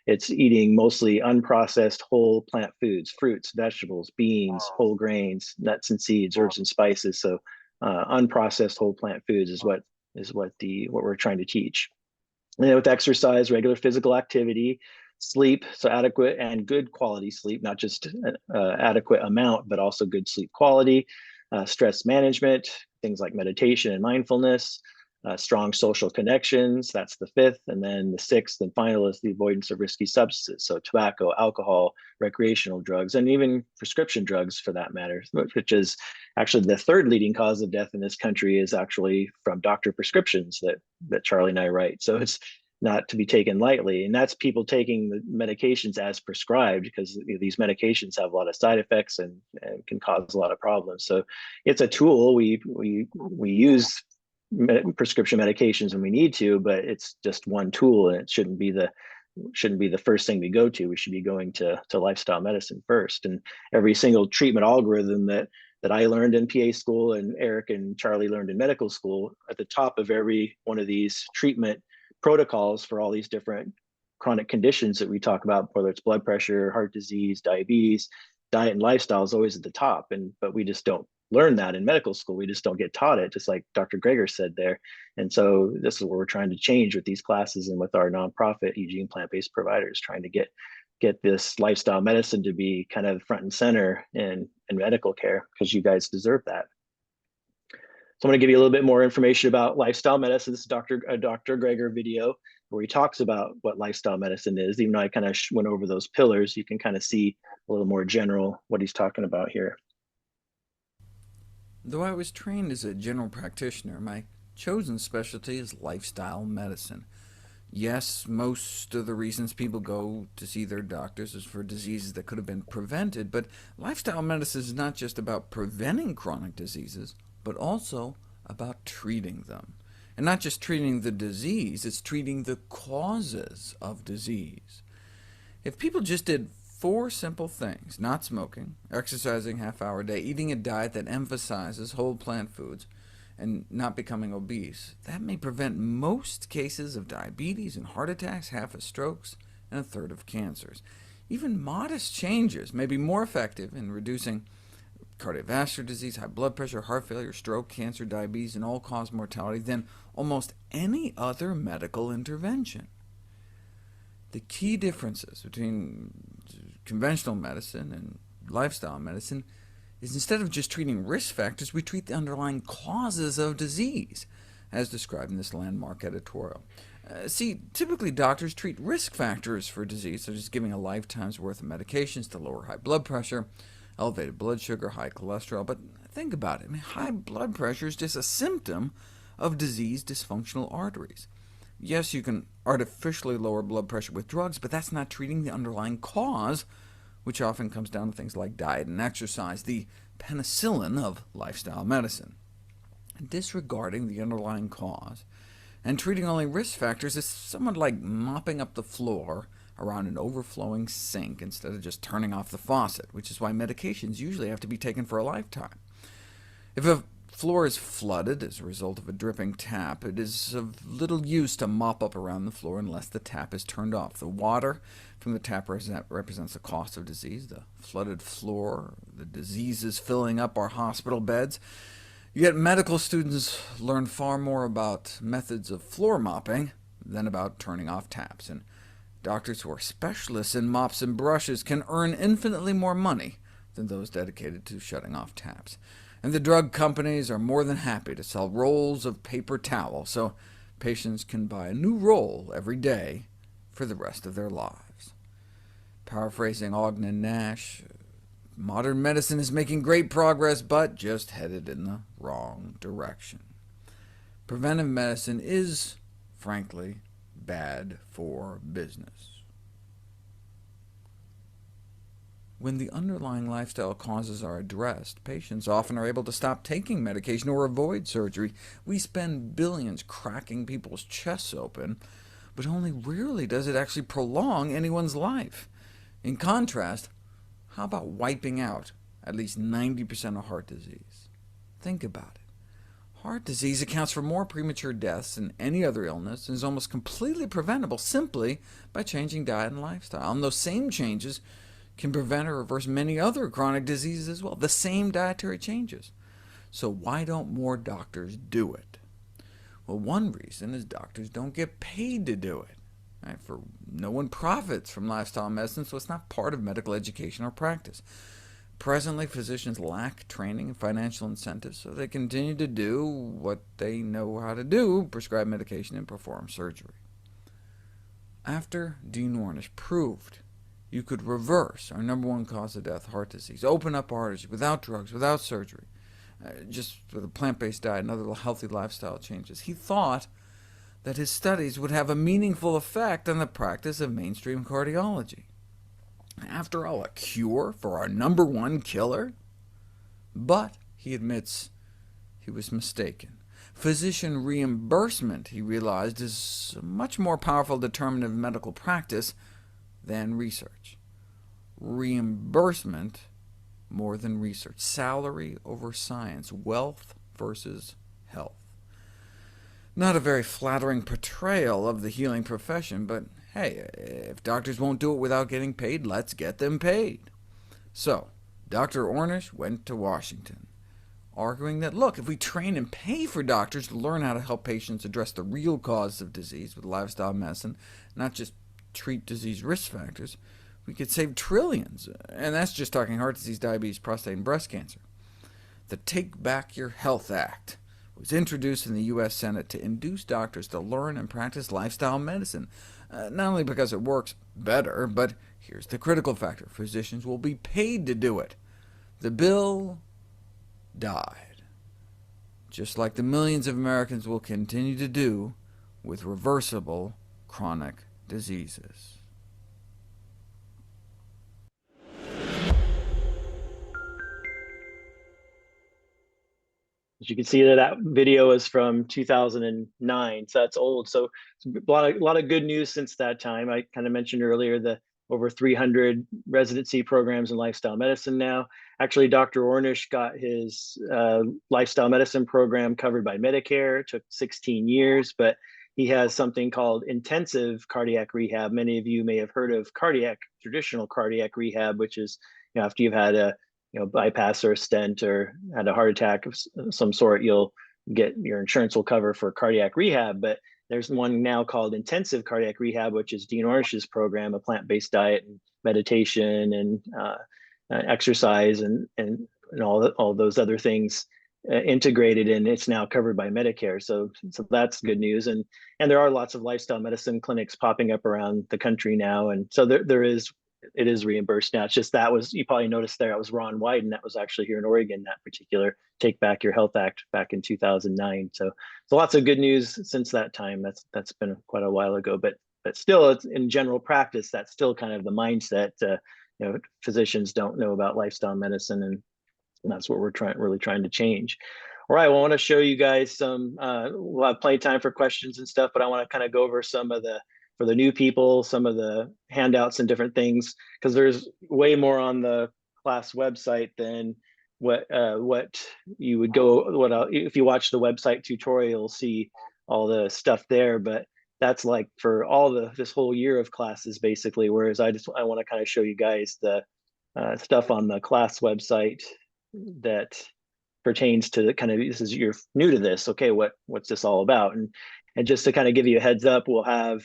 it's eating mostly unprocessed whole plant foods, fruits, vegetables, beans, whole grains, nuts and seeds, herbs and spices. So unprocessed whole plant foods is what we're trying to teach. And then with exercise, regular physical activity, sleep, so adequate and good quality sleep, not just adequate amount, but also good sleep quality, stress management, things like meditation and mindfulness, strong social connections, that's the fifth. And then the sixth and final is the avoidance of risky substances. So tobacco, alcohol, recreational drugs, and even prescription drugs for that matter, which is actually the third leading cause of death in this country, is actually from doctor prescriptions that Charlie and I write. So it's not to be taken lightly. And that's people taking the medications as prescribed, because these medications have a lot of side effects and can cause a lot of problems. So it's a tool. We use prescription medications when we need to, but it's just one tool, and it shouldn't be the first thing we go to. We should be going to lifestyle medicine first. And every single treatment algorithm that I learned in PA school and Eric and Charlie learned in medical school, at the top of every one of these treatment protocols for all these different chronic conditions that we talk about, whether it's blood pressure, heart disease, diabetes, diet and lifestyle is always at the top. But we just don't learn that in medical school. We just don't get taught it, just like Dr. Greger said there. And so this is what we're trying to change with these classes and with our nonprofit EG plant-based providers, trying to get this lifestyle medicine to be kind of front and center in medical care, because you guys deserve that. So I'm going to give you a little bit more information about lifestyle medicine. This is Dr. Greger video where he talks about what lifestyle medicine is. Even though I kind of went over those pillars, you can kind of see a little more general what he's talking about here. Though I was trained as a general practitioner, my chosen specialty is lifestyle medicine. Yes, most of the reasons people go to see their doctors is for diseases that could have been prevented, but lifestyle medicine is not just about preventing chronic diseases, but also about treating them. And not just treating the disease, it's treating the causes of disease. If people just did 4 simple things: not smoking, exercising half-hour a day, eating a diet that emphasizes whole plant foods, and not becoming obese, that may prevent most cases of diabetes and heart attacks, half of strokes, and a third of cancers. Even modest changes may be more effective in reducing cardiovascular disease, high blood pressure, heart failure, stroke, cancer, diabetes, and all-cause mortality than almost any other medical intervention. The key differences between conventional medicine and lifestyle medicine is, instead of just treating risk factors, we treat the underlying causes of disease, as described in this landmark editorial. See, typically doctors treat risk factors for disease, such as giving a lifetime's worth of medications to lower high blood pressure, elevated blood sugar, high cholesterol. But think about it. High blood pressure is just a symptom of diseased dysfunctional arteries. Yes, you can artificially lower blood pressure with drugs, but that's not treating the underlying cause, which often comes down to things like diet and exercise, the penicillin of lifestyle medicine. Disregarding the underlying cause and treating only risk factors is somewhat like mopping up the floor around an overflowing sink instead of just turning off the faucet, which is why medications usually have to be taken for a lifetime. If a floor is flooded as a result of a dripping tap, it is of little use to mop up around the floor unless the tap is turned off. The water from the tap represents the cost of disease, the flooded floor, the diseases filling up our hospital beds. Yet medical students learn far more about methods of floor mopping than about turning off taps, and doctors who are specialists in mops and brushes can earn infinitely more money than those dedicated to shutting off taps. And the drug companies are more than happy to sell rolls of paper towel, so patients can buy a new roll every day for the rest of their lives. Paraphrasing Ogden Nash, modern medicine is making great progress, but just headed in the wrong direction. Preventive medicine is, frankly, bad for business. When the underlying lifestyle causes are addressed, patients often are able to stop taking medication or avoid surgery. We spend billions cracking people's chests open, but only rarely does it actually prolong anyone's life. In contrast, how about wiping out at least 90% of heart disease? Think about it. Heart disease accounts for more premature deaths than any other illness, and is almost completely preventable simply by changing diet and lifestyle. And those same changes can prevent or reverse many other chronic diseases as well, the same dietary changes. So why don't more doctors do it? Well, one reason is doctors don't get paid to do it. Right? For no one profits from lifestyle medicine, so it's not part of medical education or practice. Presently, physicians lack training and financial incentives, so they continue to do what they know how to do, prescribe medication and perform surgery. After Dean Ornish proved you could reverse our #1 cause of death, heart disease, open up arteries without drugs, without surgery, just with a plant-based diet and other healthy lifestyle changes, he thought that his studies would have a meaningful effect on the practice of mainstream cardiology. After all, a cure for our #1 killer? But he admits he was mistaken. Physician reimbursement, he realized, is a much more powerful determinant of medical practice than research. Reimbursement more than research. Salary over science. Wealth versus health. Not a very flattering portrayal of the healing profession, but hey, if doctors won't do it without getting paid, let's get them paid. So Dr. Ornish went to Washington, arguing that, look, if we train and pay for doctors to learn how to help patients address the real causes of disease with lifestyle medicine, not just treat disease risk factors, we could save trillions, and that's just talking heart disease, diabetes, prostate, and breast cancer. The Take Back Your Health Act was introduced in the U.S. Senate to induce doctors to learn and practice lifestyle medicine, not only because it works better, but here's the critical factor: physicians will be paid to do it. The bill died, just like the millions of Americans will continue to do with reversible chronic diseases. As you can see, that video is from 2009, so that's old. So a lot of good news since that time. I kind of mentioned earlier the over 300 residency programs in lifestyle medicine now. Actually, Dr. Ornish got his lifestyle medicine program covered by Medicare. It took 16 years, but he has something called intensive cardiac rehab. Many of you may have heard of traditional cardiac rehab, which is after you've had a bypass or a stent or had a heart attack of some sort, you'll get your insurance will cover for cardiac rehab. But there's one now called intensive cardiac rehab, which is Dean Ornish's program, a plant-based diet and meditation and exercise and all those other things integrated, and it's now covered by Medicare. So that's good news. And there are lots of lifestyle medicine clinics popping up around the country now, and so it is reimbursed now. It's just that was, you probably noticed there, it was Ron Wyden that was actually here in Oregon, that particular Take Back Your Health Act back in 2009. So lots of good news since that time. That's been quite a while ago, but still, it's in general practice, that's still kind of the mindset. Physicians don't know about lifestyle medicine, and that's what we're really trying to change. All right, well, I want to show you guys some, we'll have plenty of time for questions and stuff, but I want to kind of go over some of for the new people, some of the handouts and different things, because there's way more on the class website than what you would go, if you watch the website tutorial, you'll see all the stuff there, but that's like for all this whole year of classes basically. Whereas I want to kind of show you guys the stuff on the class website that pertains to the kind of, this is, you're new to this, okay, what's this all about? And just to kind of give you a heads up, we'll have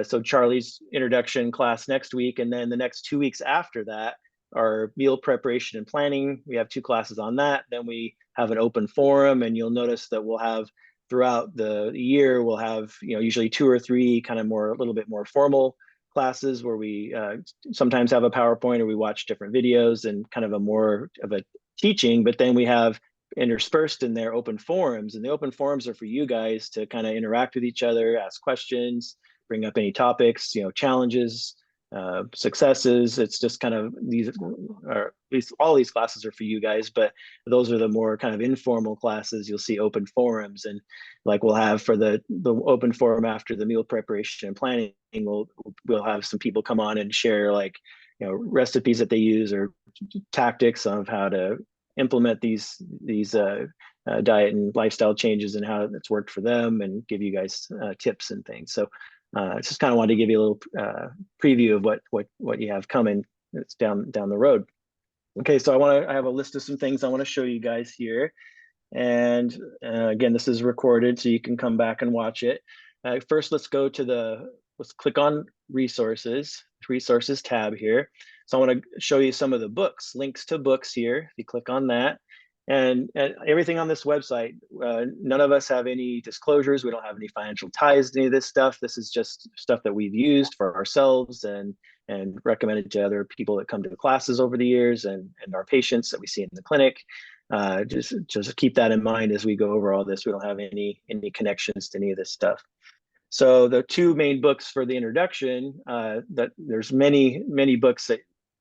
so Charlie's introduction class next week, and then the next 2 weeks after that are meal preparation and planning. We have 2 classes on that. Then we have an open forum, and you'll notice that we'll have throughout the year, we'll have, you know, usually 2 or 3 kind of more, a little bit more formal classes where we sometimes have a PowerPoint or we watch different videos and kind of a more of a teaching, but then we have interspersed in there open forums, and the open forums are for you guys to kind of interact with each other, ask questions, bring up any topics, you know, challenges, successes. It's just kind of, these are, at least all these classes are for you guys, but those are the more kind of informal classes. You'll see open forums, and like we'll have for the open forum after the meal preparation and planning, we'll have some people come on and share, like, you know, recipes that they use or tactics of how to implement these diet and lifestyle changes and how it's worked for them, and give you guys tips and things. So just kind of wanted to give you a little preview of what you have coming. It's down the road. Okay, so I have a list of some things I want to show you guys here. And again, this is recorded, so you can come back and watch it. First, let's click on resources tab here. So I want to show you some of the books, links to books here. If you click on that, and everything on this website, none of us have any disclosures. We don't have any financial ties to any of this stuff. This is just stuff that we've used for ourselves and recommended to other people that come to the classes over the years, and our patients that we see in the clinic. Just keep that in mind as we go over all this. We don't have any connections to any of this stuff. So the 2 main books for the introduction, that there's many books that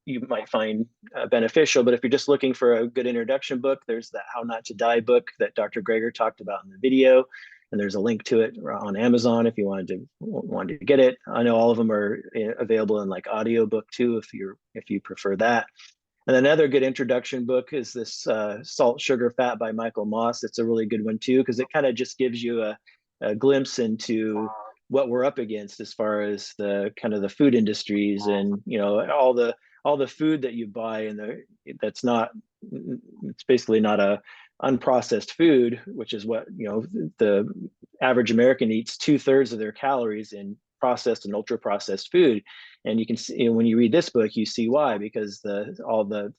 you might find beneficial, but if you're just looking for a good introduction book, there's the How Not to Die book that Dr. Greger talked about in the video, and there's a link to it on Amazon if you wanted to get it. I know all of them are available in like audio book too, if you prefer that. And another good introduction book is this Salt, Sugar, Fat by Michael Moss. It's a really good one too, because it kind of just gives you a glimpse into what we're up against as far as the kind of the food industries, and, you know, all the food that you buy, and it's basically not a unprocessed food, which is what, you know, the average American eats 2/3 of their calories in processed and ultra processed food. And you can see, when you read this book, you see why, because all the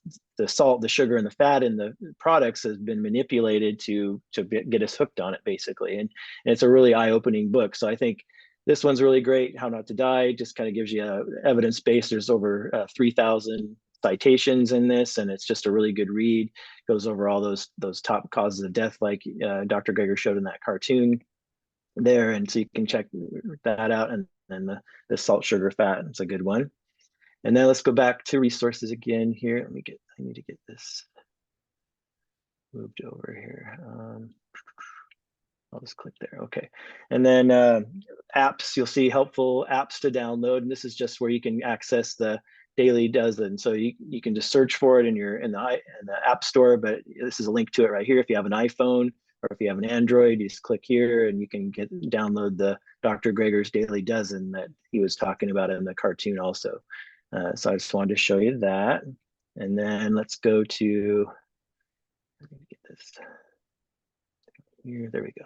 salt, the sugar, and the fat in the products has been manipulated to get us hooked on it, basically. And it's a really eye-opening book. So I think this one's really great. How Not to Die just kind of gives you evidence base. There's over 3,000 citations in this, and it's just a really good read. Goes over all those top causes of death, like Dr. Greger showed in that cartoon there, and so you can check that out. And then the Salt, Sugar, Fat, it's a good one. And then let's go back to resources again here. I need to get this moved over here. I'll just click there. Okay. And then apps, you'll see helpful apps to download. And this is just where you can access the Daily Dozen. So you can just search for it in the App Store, but this is a link to it right here. If you have an iPhone or if you have an Android, you just click here and you can download the Dr. Greger's Daily Dozen that he was talking about in the cartoon also. So I just wanted to show you that. And then let's go to, let me get this here. There we go.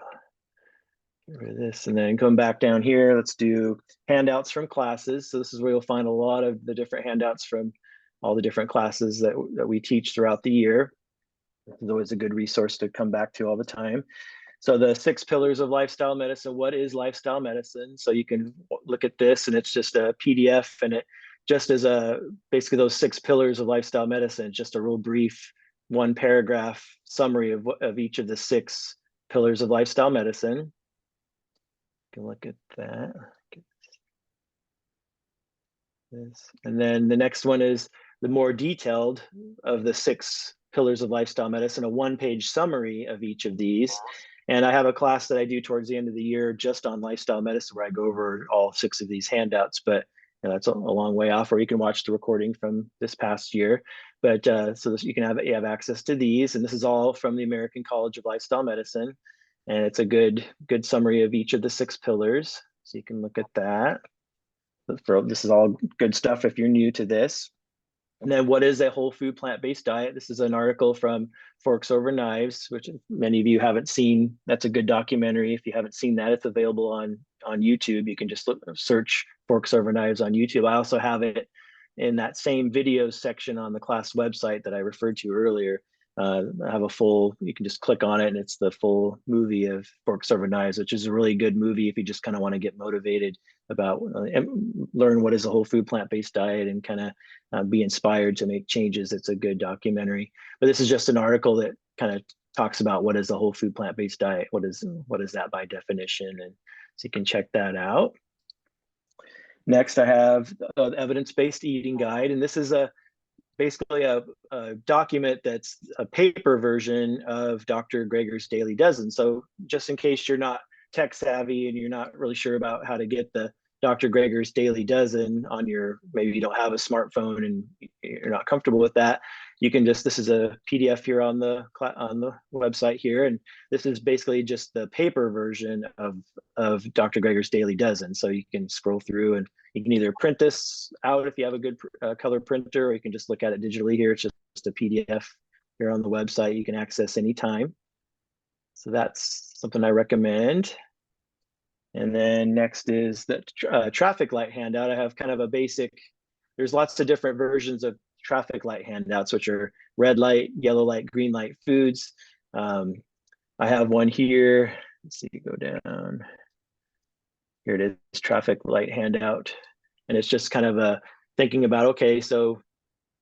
Get rid of this, and then come back down here. Let's do handouts from classes. So this is where you'll find a lot of the different handouts from all the different classes that we teach throughout the year. This is always a good resource to come back to all the time. So the 6 pillars of lifestyle medicine. What is lifestyle medicine? So you can look at this, and it's just a PDF, and it just as basically those 6 pillars of lifestyle medicine, just a real brief 1-paragraph summary of each of the 6 pillars of lifestyle medicine. You can look at that. And then the next one is the more detailed of the 6 pillars of lifestyle medicine, a 1-page summary of each of these. And I have a class that I do towards the end of the year just on lifestyle medicine, where I go over all 6 of these handouts. But that's a long way off, or you can watch the recording from this past year. But so this, you have access to these, and this is all from the American College of Lifestyle Medicine, and it's a good summary of each of the 6 pillars. So you can look at that. This is all good stuff if you're new to this. And then what is a whole food plant-based diet? This is an article from Forks Over Knives, which many of you haven't seen. That's a good documentary. If you haven't seen that, it's available on YouTube. You can just search Forks Over Knives on YouTube. I also have it in that same videos section on the class website that I referred to earlier. I have a full, you can just click on it and it's the full movie of Forks Over Knives, which is a really good movie if you just kind of want to get motivated about and learn what is a whole food plant-based diet and kind of be inspired to make changes. It's a good documentary. But this is just an article that kind of talks about what is a whole food plant-based diet, what is that by definition, and so you can check that out. Next, I have the evidence-based eating guide, and this is basically a document that's a paper version of Dr. Greger's Daily Dozen. So just in case you're not tech savvy and you're not really sure about how to get the Dr. Greger's Daily Dozen on your, maybe you don't have a smartphone and you're not comfortable with that, you can just, this is a PDF here on the website here, and this is basically just the paper version of Dr. Greger's Daily Dozen. So you can scroll through and you can either print this out if you have a good color printer, or you can just look at it digitally here. It's just a PDF here on the website you can access anytime. So that's something I recommend. And then next is the traffic light handout. I have kind of a basic, there's lots of different versions of traffic light handouts, which are red light, yellow light, green light foods. I have one here. Let's see, go down. Here it is, traffic light handout. And it's just kind of a thinking about, okay, so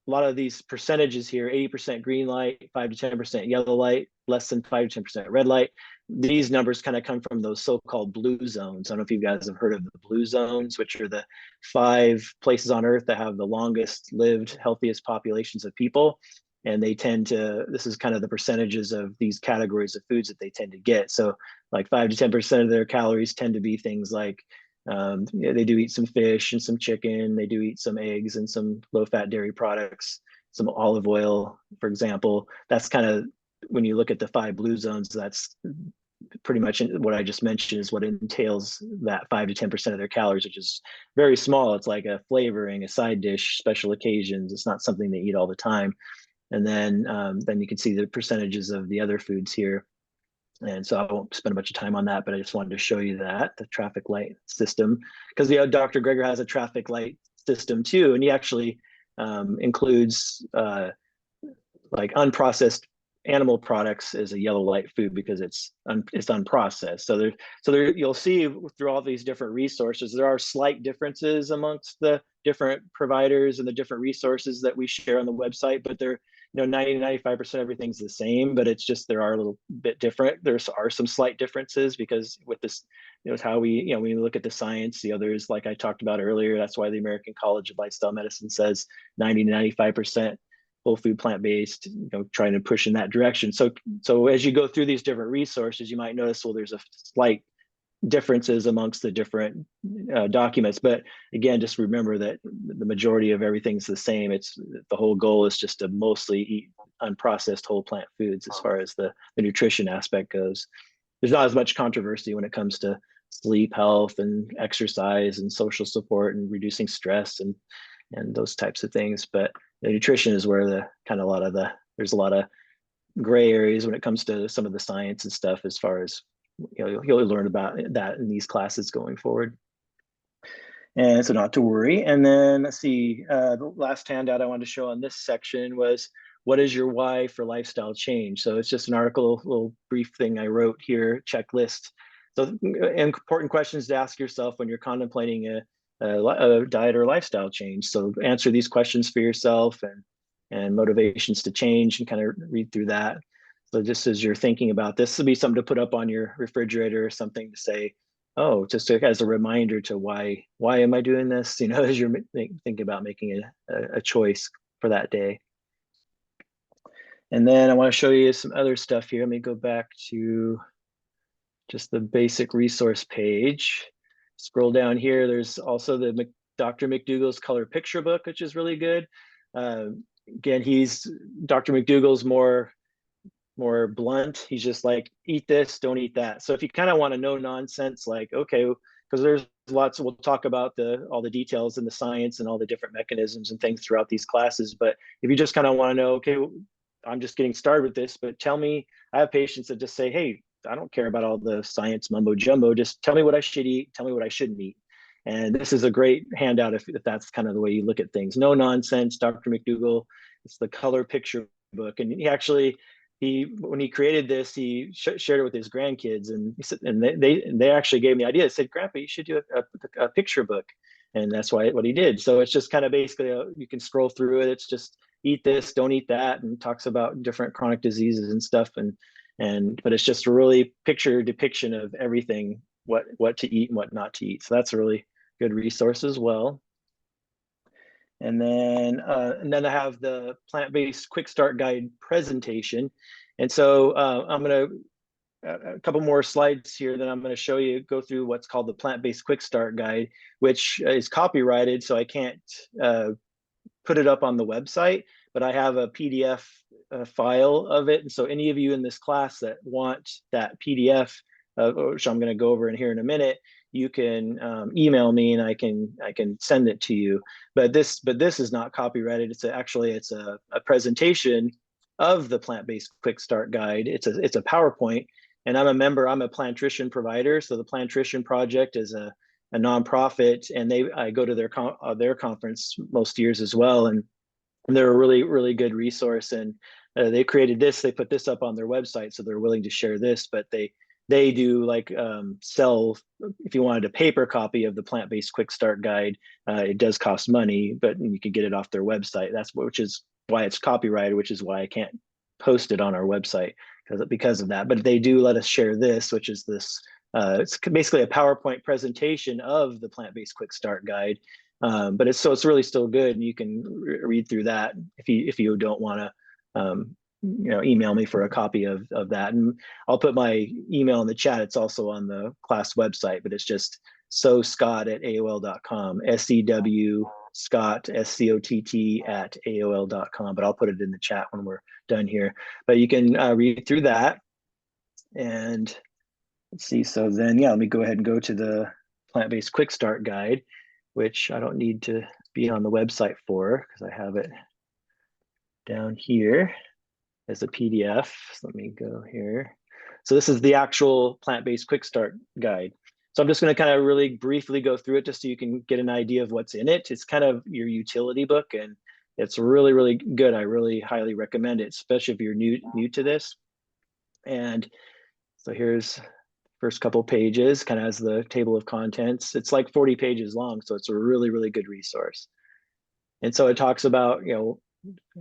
a lot of these percentages here, 80% green light, 5 to 10% yellow light, less than 5 to 10% red light. These numbers kind of come from those so-called blue zones. I don't know if you guys have heard of the blue zones, which are the 5 places on Earth that have the longest lived, healthiest populations of people. And they tend to, this is kind of the percentages of these categories of foods that they tend to get. So like 5 to 10% of their calories tend to be things like, they do eat some fish and some chicken. They do eat some eggs and some low-fat dairy products, some olive oil, for example. That's kind of, when you look at the 5 blue zones, that's pretty much what I just mentioned is what entails that 5 to 10% of their calories, which is very small. It's like a flavoring, a side dish, special occasions. It's not something they eat all the time. And then you can see the percentages of the other foods here. And so I won't spend a bunch of time on that, but I just wanted to show you that, the traffic light system, because Dr. Greger has a traffic light system too. And he actually includes like unprocessed animal products as a yellow light food because it's unprocessed. So there you'll see through all these different resources, there are slight differences amongst the different providers and the different resources that we share on the website, but they're, 90-95% everything's the same, but it's just there are a little bit different. There are some slight differences because with this, it's how we, when you look at the science, the others, like I talked about earlier, that's why the American College of Lifestyle Medicine says 90-95% whole food plant-based, trying to push in that direction. So as you go through these different resources, you might notice, well, there's a slight differences amongst the different documents, but again, just remember that the majority of everything's the same. It's the whole goal is just to mostly eat unprocessed whole plant foods as far as the nutrition aspect goes. There's not as much controversy when it comes to sleep, health, and exercise, and social support, and reducing stress, and those types of things. But the nutrition is where there's a lot of gray areas when it comes to some of the science and stuff, as far as you'll learn about that in these classes going forward. And so not to worry. And then let's see, the last handout I wanted to show on this section was, what is your why for lifestyle change? So it's just an article, a little brief thing I wrote here, checklist. So important questions to ask yourself when you're contemplating a diet or lifestyle change. So answer these questions for yourself, and motivations to change, and kind of read through that. So just as you're thinking about this, will be something to put up on your refrigerator, or something to say, oh, just as a reminder to why am I doing this? As you're thinking about making a choice for that day. And then I want to show you some other stuff here. Let me go back to just the basic resource page. Scroll down here. There's also the Dr. McDougall's color picture book, which is really good. Again, Dr. McDougall's more blunt. He's just like, eat this, don't eat that. So if you kind of want to know nonsense, like, okay, because there's we'll talk about all the details and the science and all the different mechanisms and things throughout these classes. But if you just kind of want to know, okay, I'm just getting started with this, but tell me, I have patients that just say, hey, I don't care about all the science mumbo jumbo. Just tell me what I should eat. Tell me what I shouldn't eat. And this is a great handout if that's kind of the way you look at things. No nonsense, Dr. McDougall. It's the color picture book. And when he created this, he shared it with his grandkids, and he said, and they actually gave him the idea. They said, Grandpa, you should do a picture book. And that's what he did. So it's just kind of basically, you can scroll through it. It's just eat this, don't eat that, and talks about different chronic diseases and stuff. But it's just a really picture depiction of everything, what to eat and what not to eat. So that's a really good resource as well. And then I have the plant-based quick start guide presentation. And so I'm going to a couple more slides here that I'm going to show you, go through what's called the plant-based quick start guide, which is copyrighted, so I can't put it up on the website, but I have a PDF file of it. And so any of you in this class that want that PDF, which I'm going to go over in here in a minute, you can email me and I can send it to you. But this is not copyrighted. It's a presentation of the plant-based quick start guide. It's a PowerPoint, and I'm a member. I'm a Plantrition provider. So the Plantrition Project is a nonprofit, and I go to their conference most years as well, and they're a really, really good resource. And they created this. They put this up on their website, so they're willing to share this. But they do like sell, if you wanted a paper copy of the plant-based quick start guide, it does cost money, but you can get it off their website. Which is why it's copyrighted, which is why I can't post it on our website because of that. But they do let us share this, which is this. It's basically a PowerPoint presentation of the plant-based quick start guide, but it's really still good, and you can read through that if you don't want to. Email me for a copy of that, and I'll put my email in the chat. It's also on the class website, but it's just scott@aol.com, SEW Scott, SCOTT @AOL.com, but I'll put it in the chat when we're done here. But you can read through that, and let's see. So then, let me go ahead and go to the plant-based quick start guide, which I don't need to be on the website for because I have it down here as a PDF. So let me go here. So this is the actual plant-based quick start guide. So I'm just going to kind of really briefly go through it just so you can get an idea of what's in it. It's kind of your utility book, and it's really, really good. I really highly recommend it, especially if you're new to this. And so here's the first couple pages, kind of has the table of contents. It's like 40 pages long, so it's a really, really good resource. And so it talks about,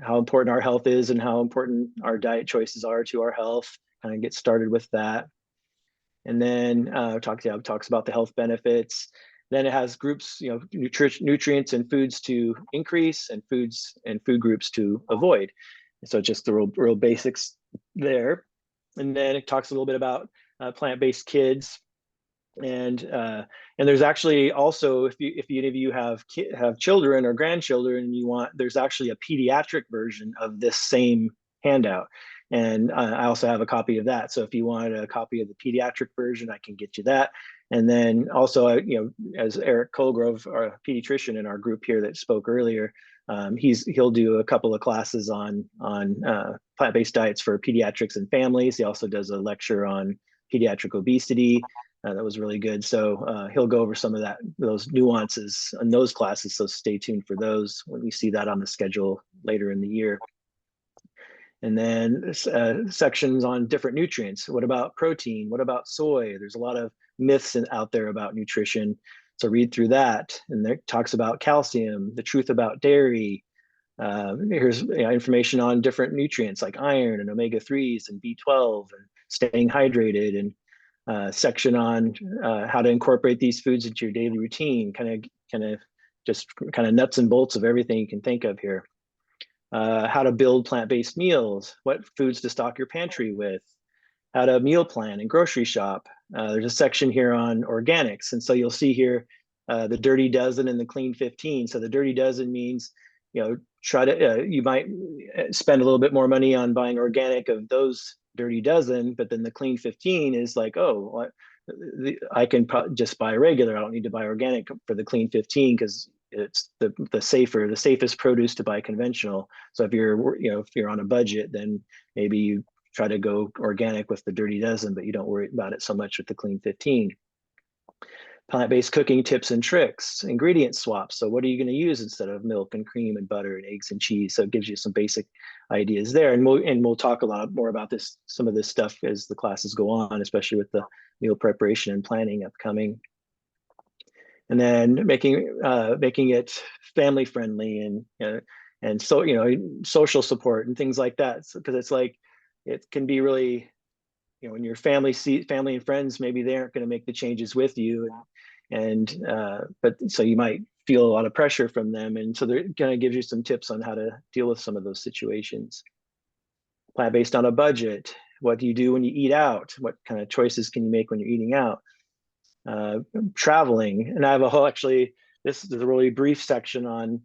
how important our health is and how important our diet choices are to our health. Kind of get started with that. And then talks about the health benefits. Then it has groups, nutrients and foods to increase and food groups to avoid. So just the real basics there. And then it talks a little bit about plant-based kids. And there's actually also, if any of you have children or grandchildren, there's actually a pediatric version of this same handout. And I also have a copy of that. So if you wanted a copy of the pediatric version, I can get you that. And then also, as Eric Colgrove, our pediatrician in our group here that spoke earlier, he'll do a couple of classes on plant-based diets for pediatrics and families. He also does a lecture on pediatric obesity. That was really good. So he'll go over some of those nuances in those classes. So stay tuned for those when we see that on the schedule later in the year. And then sections on different nutrients. What about protein? What about soy? There's a lot of myths out there about nutrition. So read through that. And there talks about calcium, the truth about dairy. Here's information on different nutrients like iron and omega-3s and B12 and staying hydrated, and section on how to incorporate these foods into your daily routine, kind of nuts and bolts of everything you can think of here. How to build plant-based meals, what foods to stock your pantry with, how to meal plan and grocery shop. There's a section here on organics. And so you'll see here, the dirty dozen and the clean 15. So the dirty dozen means, try to, you might spend a little bit more money on buying organic of those dirty dozen, but then the clean 15 is like, oh, I can just buy regular. I don't need to buy organic for the clean 15 because it's the safest produce to buy conventional. So if you're on a budget, then maybe you try to go organic with the dirty dozen, but you don't worry about it so much with the clean 15. Plant-based cooking tips and tricks, ingredient swaps. So what are you going to use instead of milk and cream and butter and eggs and cheese? So it gives you some basic ideas there. And we'll talk a lot more about some of this stuff as the classes go on, especially with the meal preparation and planning upcoming. And then making it family friendly and so social support and things like that. Because it's like it can be really, when your family and friends, maybe they aren't going to make the changes with you, but so you might feel a lot of pressure from them, and so they're going to give you some tips on how to deal with some of those situations. Plant-based on a budget. What do you do when you eat out? What kind of choices can you make when you're eating out? Traveling, and I have this is a really brief section on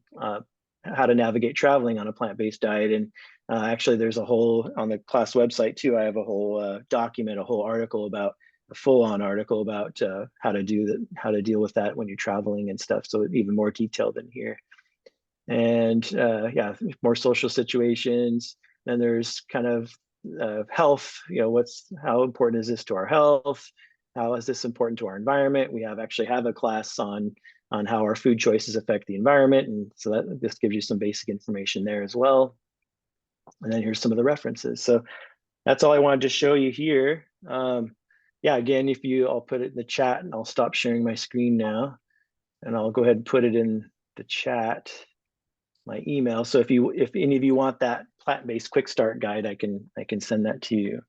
how to navigate traveling on a plant-based diet. And actually there's a whole, on the class website too, I have a whole document, a full-on article about how to deal with that when you're traveling and stuff. So even more detailed than here. And more social situations. Then there's kind of health, how important is this to our health? How is this important to our environment? We actually have a class on how our food choices affect the environment. And so this gives you some basic information there as well. And then here's some of the references. So that's all I wanted to show you here. Again, I'll put it in the chat, and I'll stop sharing my screen now. And I'll go ahead and put it in the chat, my email. So if any of you want that plant-based quick start guide, I can send that to you.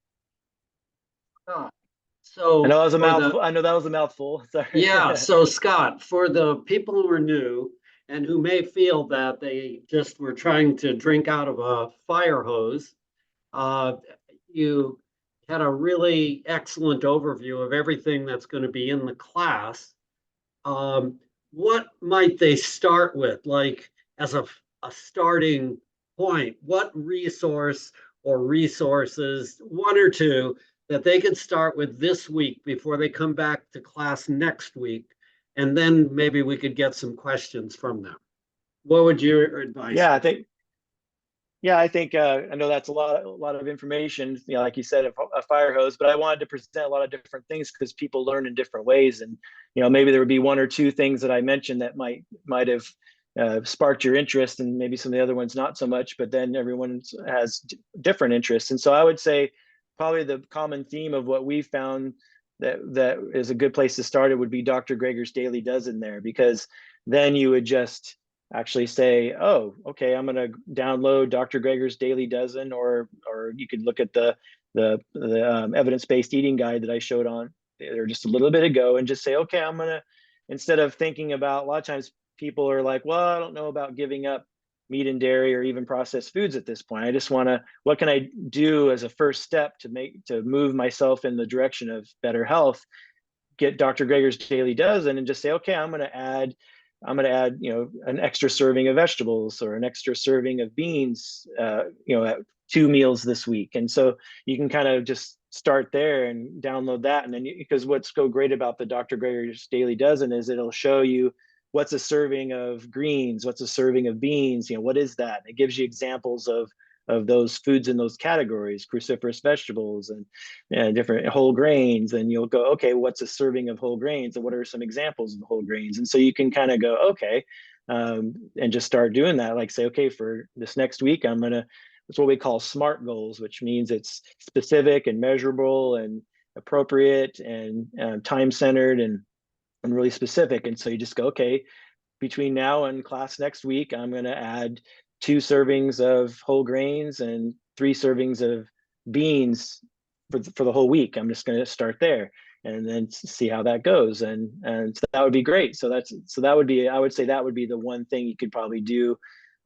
So I know that was a mouthful. I know that was a mouthful. Sorry. Yeah. So Scott, for the people who are new and who may feel that they just were trying to drink out of a fire hose, you had a really excellent overview of everything that's going to be in the class. What might they start with, like as a starting point? What resource or resources, one or two, that they could start with this week before they come back to class next week, and then maybe we could get some questions from them? What would your advice be? I think I know that's a lot of information, like you said, a fire hose, but I wanted to present a lot of different things because people learn in different ways. And, maybe there would be one or two things that I mentioned that might have sparked your interest, and maybe some of the other ones not so much, but then everyone has different interests. And so I would say probably the common theme of what we found that is a good place to start it would be Dr. Greger's Daily Dozen there, because then you would just actually say, oh, okay, I'm going to download Dr. Greger's Daily Dozen, or you could look at the evidence-based eating guide that I showed on there just a little bit ago, and just say, okay, I'm going to, instead of thinking about, a lot of times people are like, well, I don't know about giving up meat and dairy or even processed foods at this point. I just want to, what can I do as a first step to move myself in the direction of better health? Get Dr. Greger's Daily Dozen and just say, okay, I'm going to add an extra serving of vegetables or an extra serving of beans, at 2 meals this week. And so you can kind of just start there and download that. And then because what's so great about the Dr. Greger's Daily Dozen is it'll show you what's a serving of greens, what's a serving of beans, what is that? It gives you examples of those foods in those categories, cruciferous vegetables and different whole grains. And you'll go, okay, what's a serving of whole grains? And what are some examples of whole grains? And so you can kind of go, okay, and just start doing that. Like say, okay, for this next week, it's what we call SMART goals, which means it's specific and measurable and appropriate and time-centered and really specific. And so you just go, okay, between now and class next week, I'm going to add 2 servings of whole grains and 3 servings of beans for the whole week. I'm just going to start there and then see how that goes. And so that would be great. So that would be, I would say that would be the one thing you could probably do.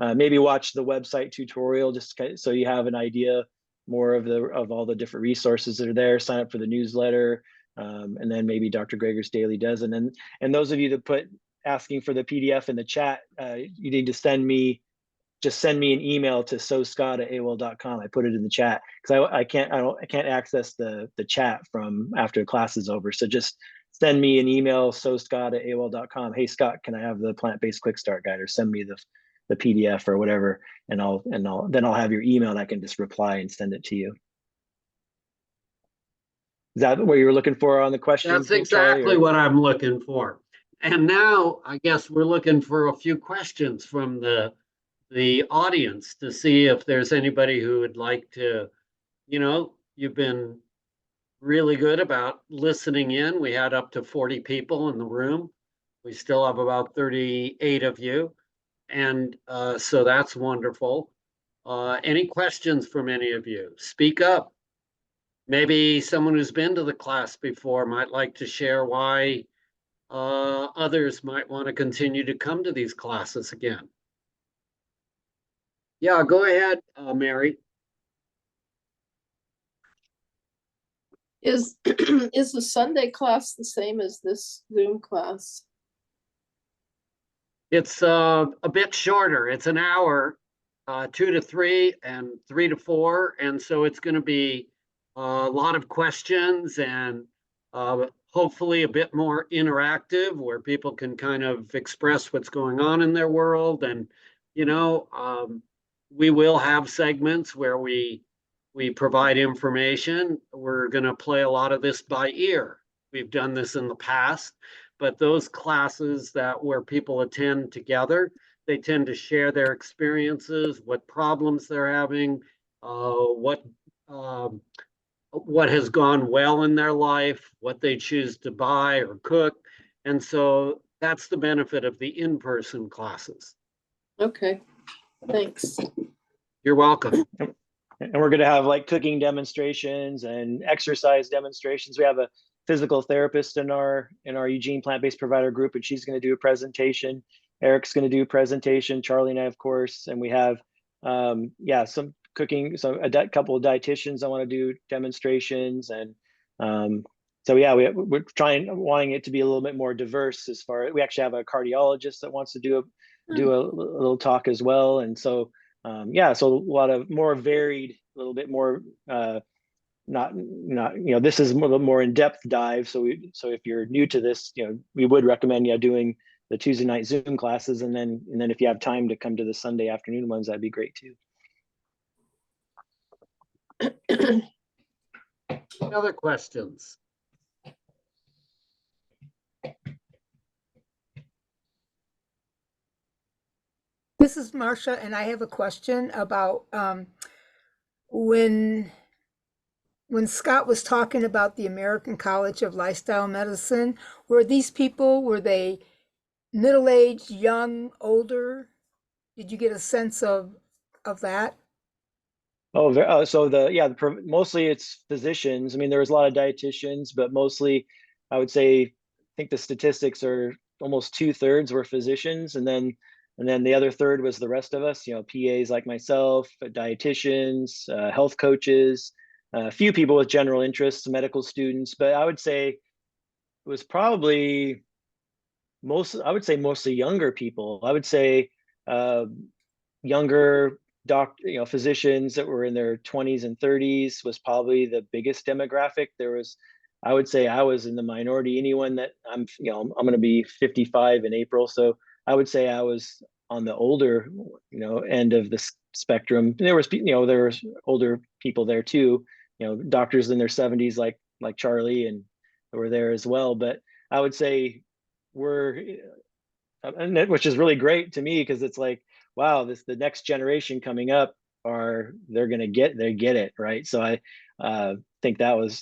Maybe watch the website tutorial just so you have an idea more of all the different resources that are there. Sign up for the newsletter. And then maybe Dr. Greger's Daily Dozen. And those of you that put asking for the PDF in the chat, you need to send me an email to soscott@aol.com. I put it in the chat because I can't access the chat from after class is over. So just send me an email, soscott@aol.com. Hey Scott, can I have the plant-based quick start guide, or send me the PDF or whatever, and I'll have your email and I can just reply and send it to you. Is that what you were looking for on the questions? That's exactly what I'm looking for. And now I guess we're looking for a few questions from the audience to see if there's anybody who would like to, you've been really good about listening in. We had up to 40 people in the room. We still have about 38 of you. And so that's wonderful. Any questions from any of you? Speak up. Maybe someone who's been to the class before might like to share why others might want to continue to come to these classes again. Yeah, go ahead, Mary. Is is the Sunday class the same as this Zoom class? It's a bit shorter. It's an hour, 2 to 3 and 3 to 4. And so it's going to be a lot of questions and hopefully a bit more interactive where people can kind of express what's going on in their world. And, we will have segments where we provide information. We're going to play a lot of this by ear. We've done this in the past, but those classes where people attend together, they tend to share their experiences, what problems they're having, what has gone well in their life, what they choose to buy or cook. And so that's the benefit of the in-person classes. Okay, thanks. You're welcome. And we're going to have like cooking demonstrations and exercise demonstrations. We have a physical therapist in our Eugene plant-based provider group, and she's going to do a presentation. Eric's going to do a presentation, Charlie and I, of course, and we have some cooking, a couple of dietitians that want to do demonstrations. And we're wanting it to be a little bit more diverse as far as we actually have a cardiologist that wants to do a little talk as well. And so so a lot of more varied, a little bit more not this is a little more in-depth dive. So if you're new to this, we would recommend doing the Tuesday night Zoom classes, and then if you have time to come to the Sunday afternoon ones, that'd be great too. Any other questions? This is Marcia, and I have a question about when Scott was talking about the American College of Lifestyle Medicine, were they middle-aged, young, older? Did you get a sense of that? Mostly it's physicians. I mean, there was a lot of dietitians, but mostly I would say, I think the statistics are almost 2/3 were physicians, and then the other third was the rest of us, PAs like myself, dietitians, health coaches, a few people with general interests, medical students. But I would say it was probably mostly younger people. I would say younger physicians that were in their 20s and 30s was probably the biggest demographic. I would say I was in the minority. Anyone that I'm going to be 55 in April, so I would say I was on the older, end of the spectrum. There was older people there too, doctors in their 70s, like Charlie, and were there as well. But I would say which is really great to me, because it's like, wow, the next generation coming up they get it, right? So I think that was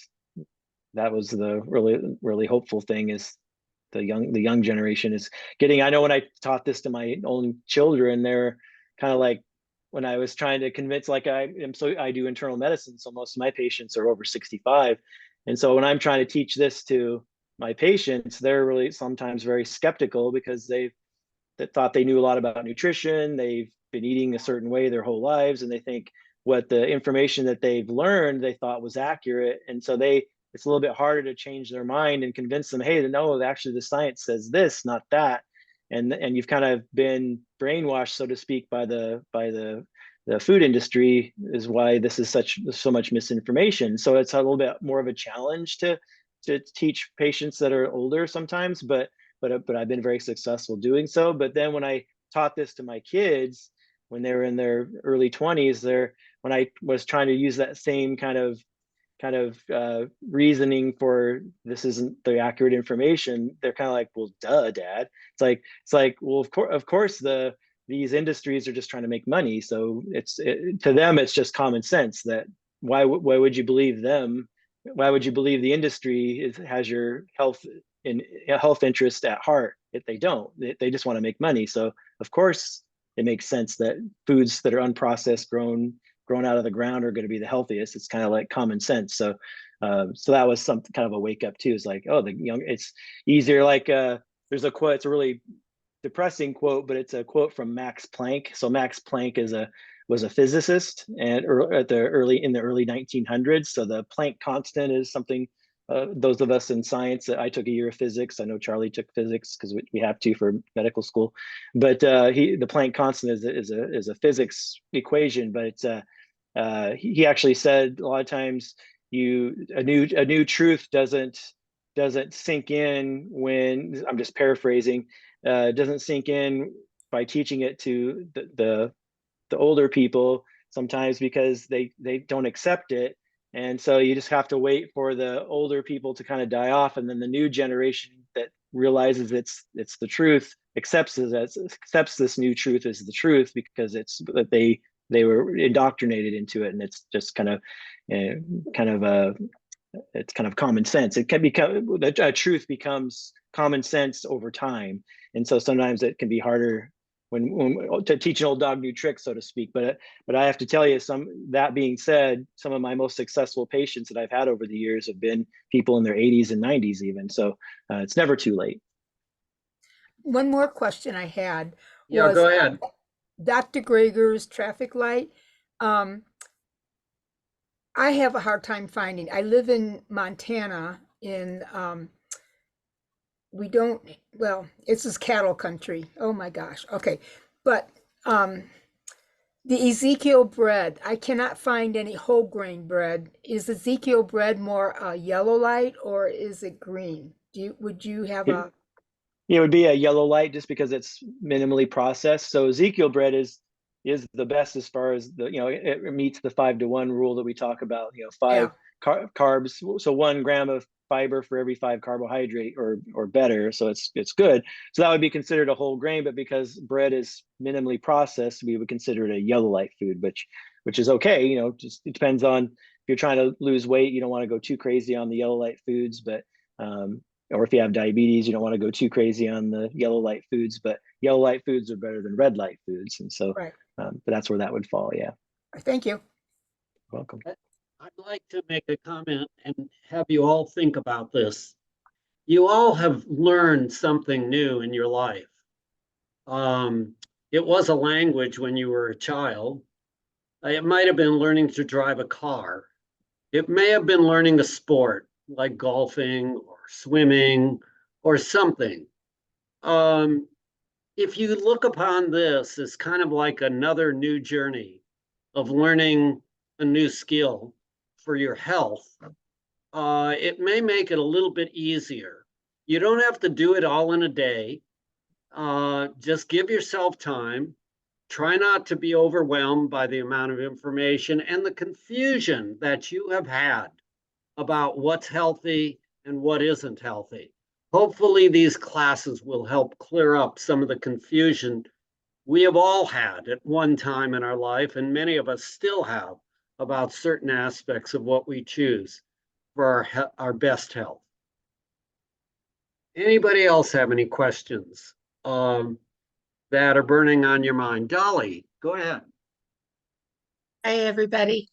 the really, really hopeful thing, is the young generation is getting. I know when I taught this to my own children, they're kind of like, when I was trying to convince, like I do internal medicine, so most of my patients are over 65, and so when I'm trying to teach this to my patients, they're really sometimes very skeptical, because they thought they knew a lot about nutrition, they've been eating a certain way their whole lives, and they think what the information that they've learned they thought was accurate, and so it's a little bit harder to change their mind and convince them, hey, no, actually the science says this, not that. and you've kind of been brainwashed, so to speak, by the food industry, is why this is so much misinformation. So it's a little bit more of a challenge to teach patients that are older sometimes, but I've been very successful doing so. But then when I taught this to my kids when they were in their early 20s, when I was trying to use that same kind of reasoning for this isn't the accurate information, they're kind of like, well, duh, Dad. It's like, well, of course these industries are just trying to make money. So to them, it's just common sense that why would you believe them? Why would you believe the industry has your health interest at heart if they don't? They just want to make money. So of course it makes sense that foods that are unprocessed, grown out of the ground, are going to be the healthiest. It's kind of like common sense. So that was some kind of a wake up too. It's like, oh, it's easier. Like there's a quote, it's a really depressing quote, but it's a quote from Max Planck. So Max Planck was a physicist and in the early 1900s. So the Planck constant is something, those of us in science, I took a year of physics. I know Charlie took physics because we have to for medical school. But the Planck constant is a physics equation. But it's he actually said a lot of times a new truth doesn't sink in when, I'm just paraphrasing, doesn't sink in by teaching it to the older people sometimes because they don't accept it. And so you just have to wait for the older people to kind of die off, and then the new generation that realizes it's the truth accepts this new truth as the truth because it's that they were indoctrinated into it, and it's just kind of it's kind of common sense. It can become a truth becomes common sense over time, and so sometimes it can be harder when to teach an old dog new tricks, so to speak. But I have to tell you, that being said, some of my most successful patients that I've had over the years have been people in their 80s and 90s even. So it's never too late. One more question I had Yeah, was go ahead. Dr. Greger's traffic light. I have a hard time finding. I live in Montana it's this cattle country. Oh my gosh. Okay. But the Ezekiel bread, I cannot find any whole grain bread. Is Ezekiel bread more yellow light or is it green? Would you have a It would be a yellow light just because it's minimally processed. So Ezekiel bread is the best as far as it meets the 5-to-1 rule that we talk about. Five carbs, so 1 gram of fiber for every 5 carbohydrate or better. So it's good. So that would be considered a whole grain, but because bread is minimally processed, we would consider it a yellow light food, which is okay. Just it depends on if you're trying to lose weight, you don't want to go too crazy on the yellow light foods, but or if you have diabetes, you don't want to go too crazy on the yellow light foods, but yellow light foods are better than red light foods. And so, right? but that's where that would fall. Yeah. Thank you. Welcome. I'd like to make a comment and have you all think about this. You all have learned something new in your life. It was a language when you were a child. It might have been learning to drive a car. It may have been learning a sport like golfing or swimming or something. If you look upon this as kind of like another new journey of learning a new skill for your health, it may make it a little bit easier. You don't have to do it all in a day. Just give yourself time. Try not to be overwhelmed by the amount of information and the confusion that you have had about what's healthy and what isn't healthy. Hopefully, these classes will help clear up some of the confusion we have all had at one time in our life, and many of us still have, about certain aspects of what we choose for our best health. Anybody else have any questions that are burning on your mind? Dolly, go ahead. Hi, everybody.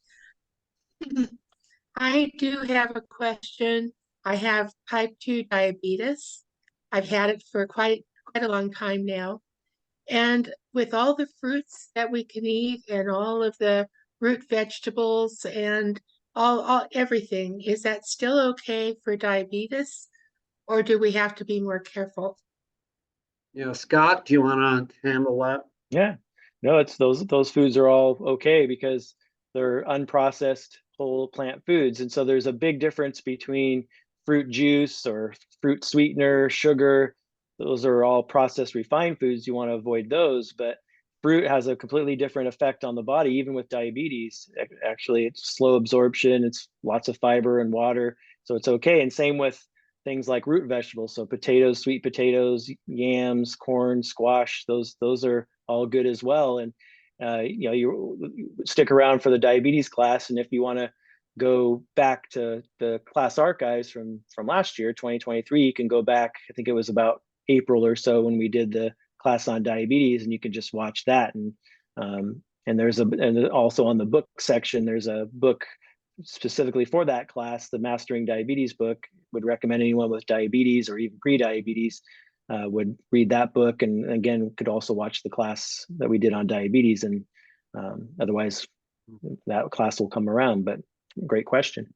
I do have a question. I have type 2 diabetes. I've had it for quite a long time now. And with all the fruits that we can eat and all of the root vegetables and everything, is that still okay for diabetes, or do we have to be more careful? Yeah, Scott, do you want to handle that? Yeah, no, it's those foods are all okay because they're unprocessed whole plant foods. And so there's a big difference between fruit juice or fruit sweetener, sugar. Those are all processed refined foods. You want to avoid those, but fruit has a completely different effect on the body, even with diabetes. Actually, it's slow absorption, it's lots of fiber and water, so it's okay. And same with things like root vegetables, so potatoes, sweet potatoes, yams, corn, squash, those are all good as well. And you know, you stick around for the diabetes class, and if you want to go back to the class archives from last year, 2023, you can go back. I think it was about April or so when we did the class on diabetes, and you can just watch that. And there's and also on the book section, there's a book specifically for that class, the Mastering Diabetes book. Would recommend anyone with diabetes or even pre-diabetes would read that book, and again could also watch the class that we did on diabetes. And otherwise that class will come around. But great question.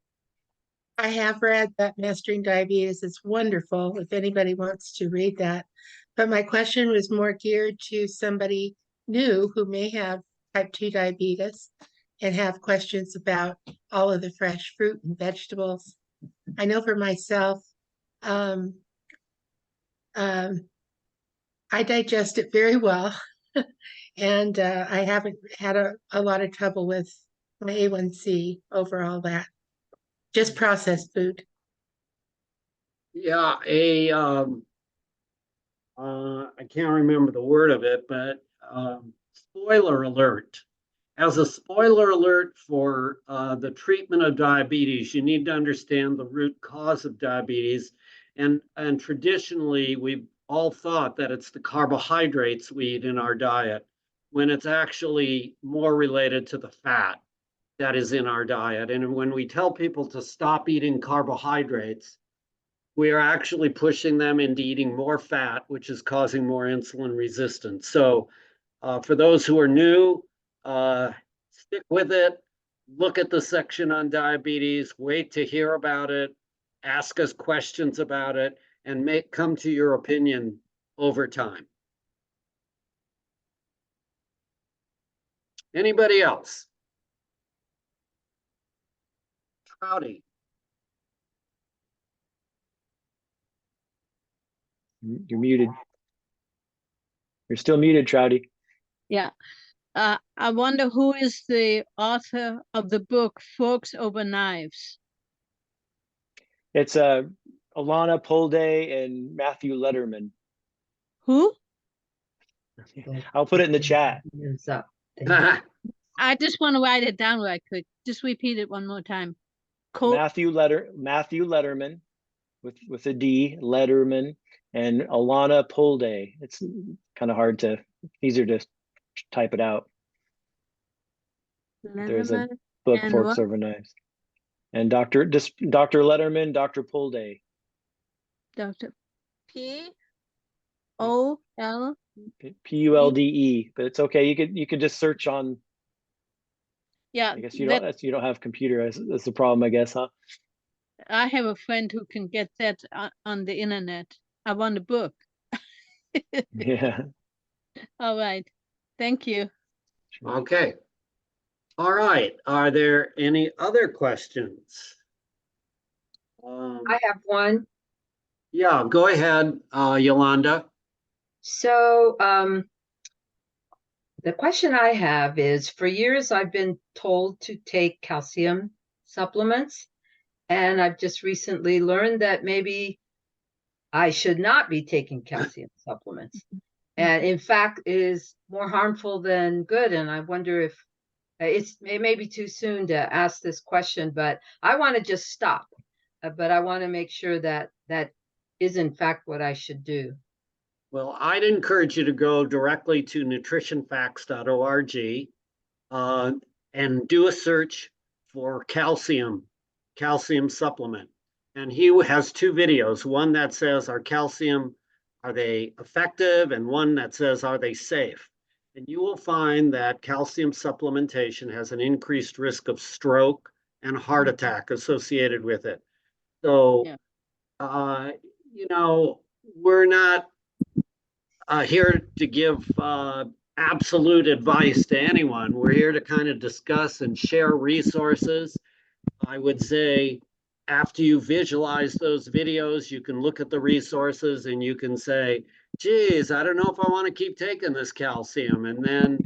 I have read that Mastering Diabetes. It's wonderful if anybody wants to read that. But my question was more geared to somebody new who may have type 2 diabetes and have questions about all of the fresh fruit and vegetables. I know for myself, I digest it very well. And I haven't had a lot of trouble with my A1C over all that. Just processed food. Yeah, I can't remember the word of it, but spoiler alert. As a spoiler alert for the treatment of diabetes, you need to understand the root cause of diabetes. And traditionally, we've all thought that it's the carbohydrates we eat in our diet, when it's actually more related to the fat that is in our diet. And when we tell people to stop eating carbohydrates, we are actually pushing them into eating more fat, which is causing more insulin resistance. So for those who are new, stick with it. Look at the section on diabetes, wait to hear about it, ask us questions about it, and come to your opinion over time. Anybody else? Trouty. You're muted. You're still muted, Trouty. Yeah. I wonder who is the author of the book Forks Over Knives? It's Alana Polday and Matthew Letterman. Who? I'll put it in the chat. I just want to write it down right quick. Just repeat it one more time. Matthew Letterman with a D, Letterman, and Alana Polday. It's kind of hard to, easier to type it out. There's a book, Forks Over Knives. And Dr. Letterman, Dr. Polday. Dr. P-O-L? P-U-L-D-E, but it's okay. You could just search on. Yeah. I guess you don't have computer. That's the problem, I guess, huh? I have a friend who can get that on the internet. I want a book. Yeah. All right. Thank you. Okay. All right. Are there any other questions? I have one. Yeah, go ahead, Yolanda. So the question I have is, for years I've been told to take calcium supplements, and I've just recently learned that maybe I should not be taking calcium supplements. And in fact, it is more harmful than good. And I wonder if it may be too soon to ask this question, but I want to just stop. But I want to make sure that that is in fact what I should do. Well, I'd encourage you to go directly to nutritionfacts.org and do a search for calcium supplement. And he has two videos, one that says, are they effective? And one that says, are they safe? And you will find that calcium supplementation has an increased risk of stroke and heart attack associated with it. So, we're not here to give absolute advice to anyone. We're here to kind of discuss and share resources. I would say after you visualize those videos, you can look at the resources and you can say, geez, I don't know if I want to keep taking this calcium. And then,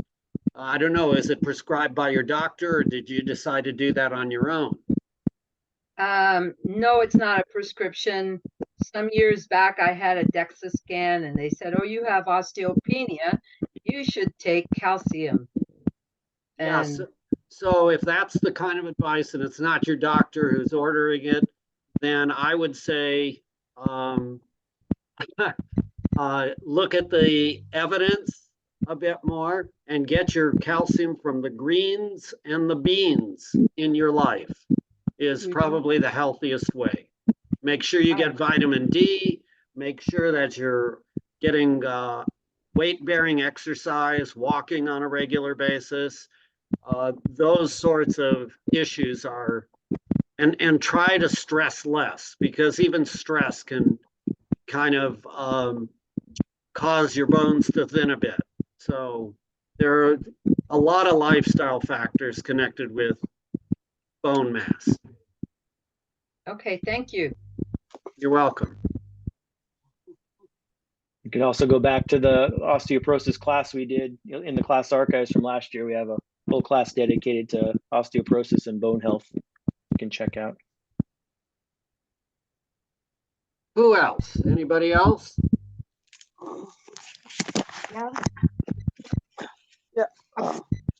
I don't know, is it prescribed by your doctor or did you decide to do that on your own? No, it's not a prescription. Some years back, I had a DEXA scan and they said, oh, you have osteopenia. You should take calcium. Yes. And So if that's the kind of advice and it's not your doctor who's ordering it, then I would say look at the evidence a bit more and get your calcium from the greens and the beans in your life is probably the healthiest way. Make sure you get vitamin D, make sure that you're getting weight-bearing exercise, walking on a regular basis. Those sorts of issues are, and try to stress less, because even stress can kind of cause your bones to thin a bit. So there are a lot of lifestyle factors connected with bone mass. okay, thank you. You're welcome. You can also go back to the osteoporosis class we did in the class archives from last year. We have a whole class dedicated to osteoporosis and bone health you can check out. Who else? Anybody else? Yeah.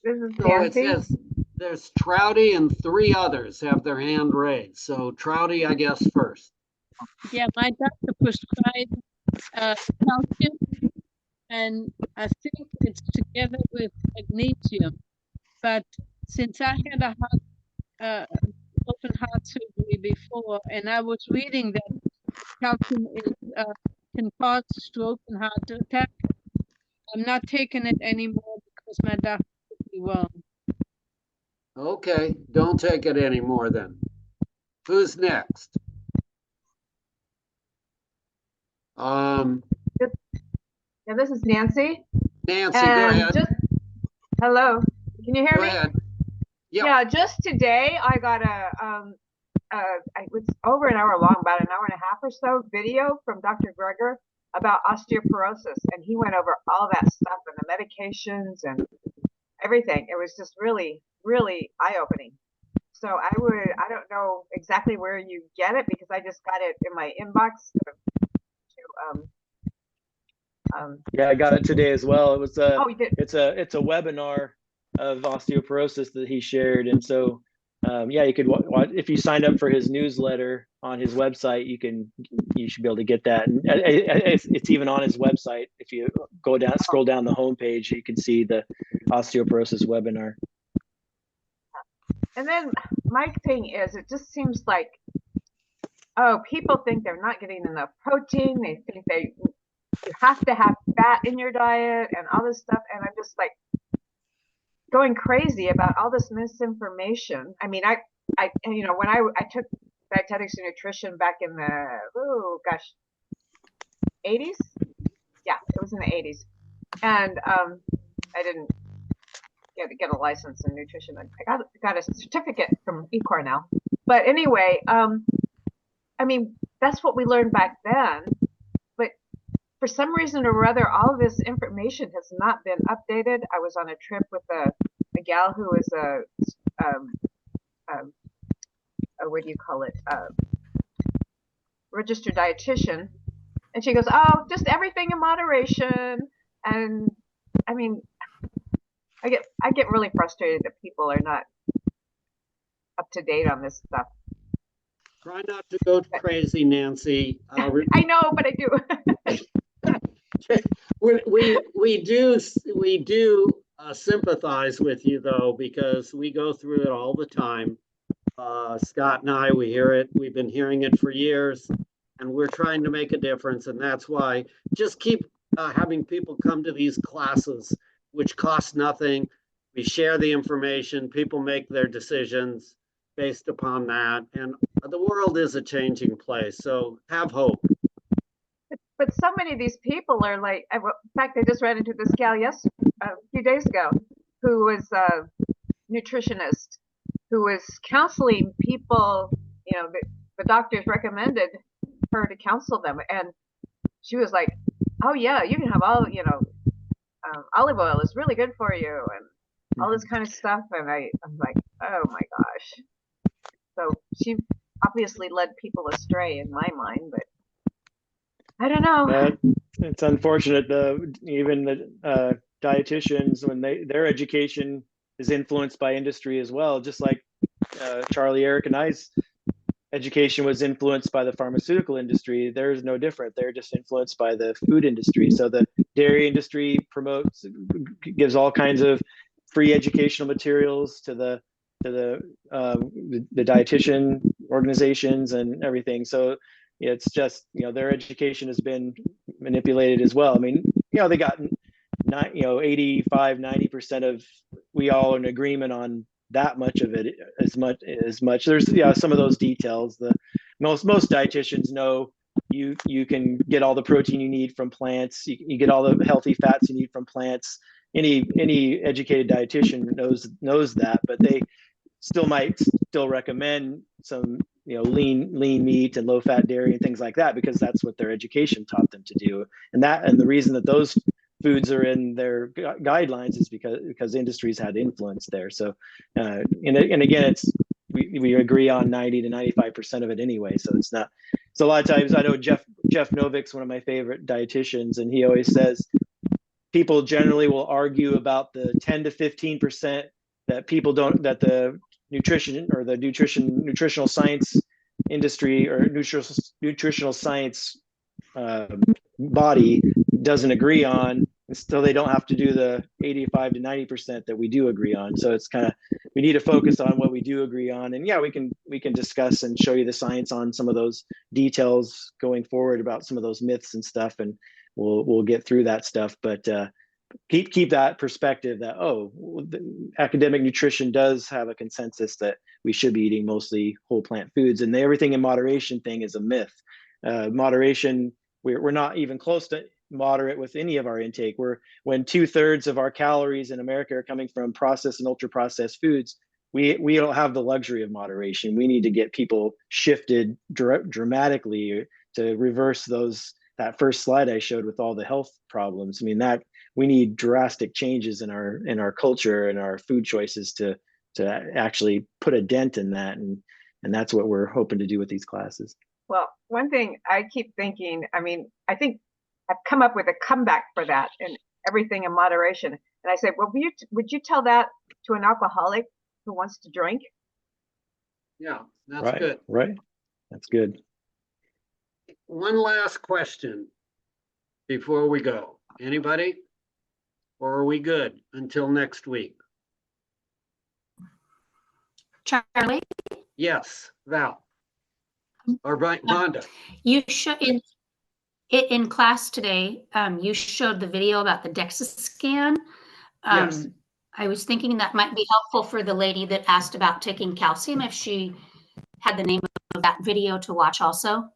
This is So it Nancy. says there's Trouty and 3 others have their hand raised. So Trouty, I guess, first. Yeah, my doctor prescribed calcium, and I think it's together with magnesium. But since I had a open heart surgery before, and I was reading that calcium is can cause stroke and heart attack, I'm not taking it anymore because my doctor told me wrong. Okay, don't take it anymore then. Who's next? Yeah, this is Nancy. Nancy, go And ahead. hello, can you hear Go me? ahead. Yep. Yeah, just today I got it was over an hour long, about an hour and a half or so video from Dr. Greger about osteoporosis, and he went over all that stuff and the medications and everything. It was just really, really eye-opening. So I don't know exactly where you get it because I just got it in my inbox Yeah, I got it today as well. It was oh, you did. it's a webinar of osteoporosis that he shared, and so yeah, you could if you signed up for his newsletter on his website, you should be able to get that. And it's even on his website. If you scroll down the homepage, you can see the osteoporosis webinar. And then my thing is, it just seems like, oh, people think they're not getting enough protein. They think you have to have fat in your diet and all this stuff. And I'm just like going crazy about all this misinformation. I mean, I when I took dietetics and nutrition back in the, 80s. Yeah, it was in the 80s. And I didn't get a license in nutrition. I got a certificate from eCornell. But anyway, I mean, that's what we learned back then. But for some reason or other, all of this information has not been updated. I was on a trip with a gal who is what do you call it? Registered dietitian. And she goes, oh, just everything in moderation. And I mean, I get really frustrated that people are not up to date on this stuff. Try not to go crazy, Nancy. I know, but I do. we do sympathize with you though, because we go through it all the time. Scott and I, we hear it. We've been hearing it for years, and we're trying to make a difference. And that's why just keep having people come to these classes, which cost nothing. We share the information. People make their decisions based upon that. And the world is a changing place. So have hope. But so many of these people are like, in fact, I just ran into this gal a few days ago who was a nutritionist who was counseling people, you know, the doctors recommended her to counsel them. And she was like, oh yeah, you can have olive oil is really good for you and all this kind of stuff. And I'm like, oh my gosh. So she obviously led people astray in my mind, but I don't know. It's unfortunate. Even the dietitians, when their education is influenced by industry as well, just like Charlie, Eric, and I's education was influenced by the pharmaceutical industry. There's no different. They're just influenced by the food industry. So the dairy industry gives all kinds of free educational materials to the dietitian organizations and everything. So it's just, their education has been manipulated as well. I mean, they got 85, 90% of, we all are in agreement on that much of it, as much. There's some of those details. Most dietitians know you can get all the protein you need from plants. You get all the healthy fats you need from plants. Any educated dietitian knows that, but they might recommend some lean meat and low fat dairy and things like that, because that's what their education taught them to do. And the reason that those foods are in their guidelines is because industries had influence there. So and again, we agree on 90 to 95% of it anyway. So it's not. So a lot of times, I know Jeff Novick's one of my favorite dietitians, and he always says people generally will argue about the 10 to 15% that the nutritional science industry or nutritional science body doesn't agree on, and still they don't have to do the 85 to 90% that we do agree on. So it's kind of, we need to focus on what we do agree on, and we can discuss and show you the science on some of those details going forward about some of those myths and stuff, and we'll get through that stuff. But keep that perspective that academic nutrition does have a consensus that we should be eating mostly whole plant foods, and everything in moderation thing is a myth. Moderation, we're not even close to moderate with any of our intake. When 2/3 of our calories in America are coming from processed and ultra processed foods, we don't have the luxury of moderation. We need to get people shifted dramatically to reverse that first slide I showed with all the health problems. I mean, that we need drastic changes in our culture and our food choices to actually put a dent in that, and that's what we're hoping to do with these classes. Well, one thing I keep thinking, I think I've come up with a comeback for that, and everything in moderation. And I said, well, would you tell that to an alcoholic who wants to drink? Yeah, that's good. Right. That's good. One last question before we go. Anybody? Or are we good until next week? Charlie? Yes, Val. Or Vonda. You showed in class today, you showed the video about the DEXA scan. Yes. I was thinking that might be helpful for the lady that asked about taking calcium, if she had the name of that video to watch also.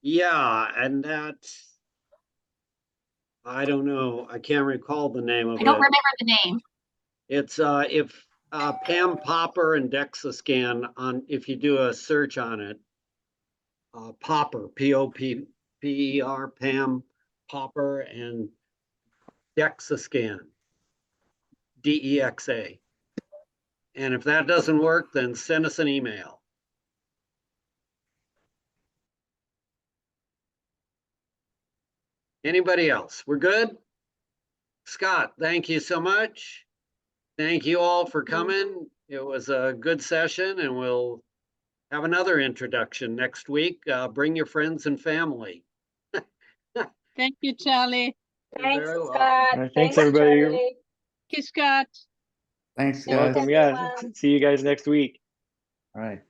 Yeah, and that, I don't know. I can't recall the name of it. I don't remember the name. It's if Pam Popper and DEXA scan if you do a search on it, Popper, Popper, Pam Popper, and DEXA scan, DEXA. And if that doesn't work, then send us an email. Anybody else? We're good? Scott, thank you so much. Thank you all for coming. It was a good session, and we'll have another introduction next week. Bring your friends and family. Thank you, Charlie. Thanks, Scott. Thanks, everybody. Thank you, Scott. Thanks, You're welcome. Yeah. See you guys next week. All right.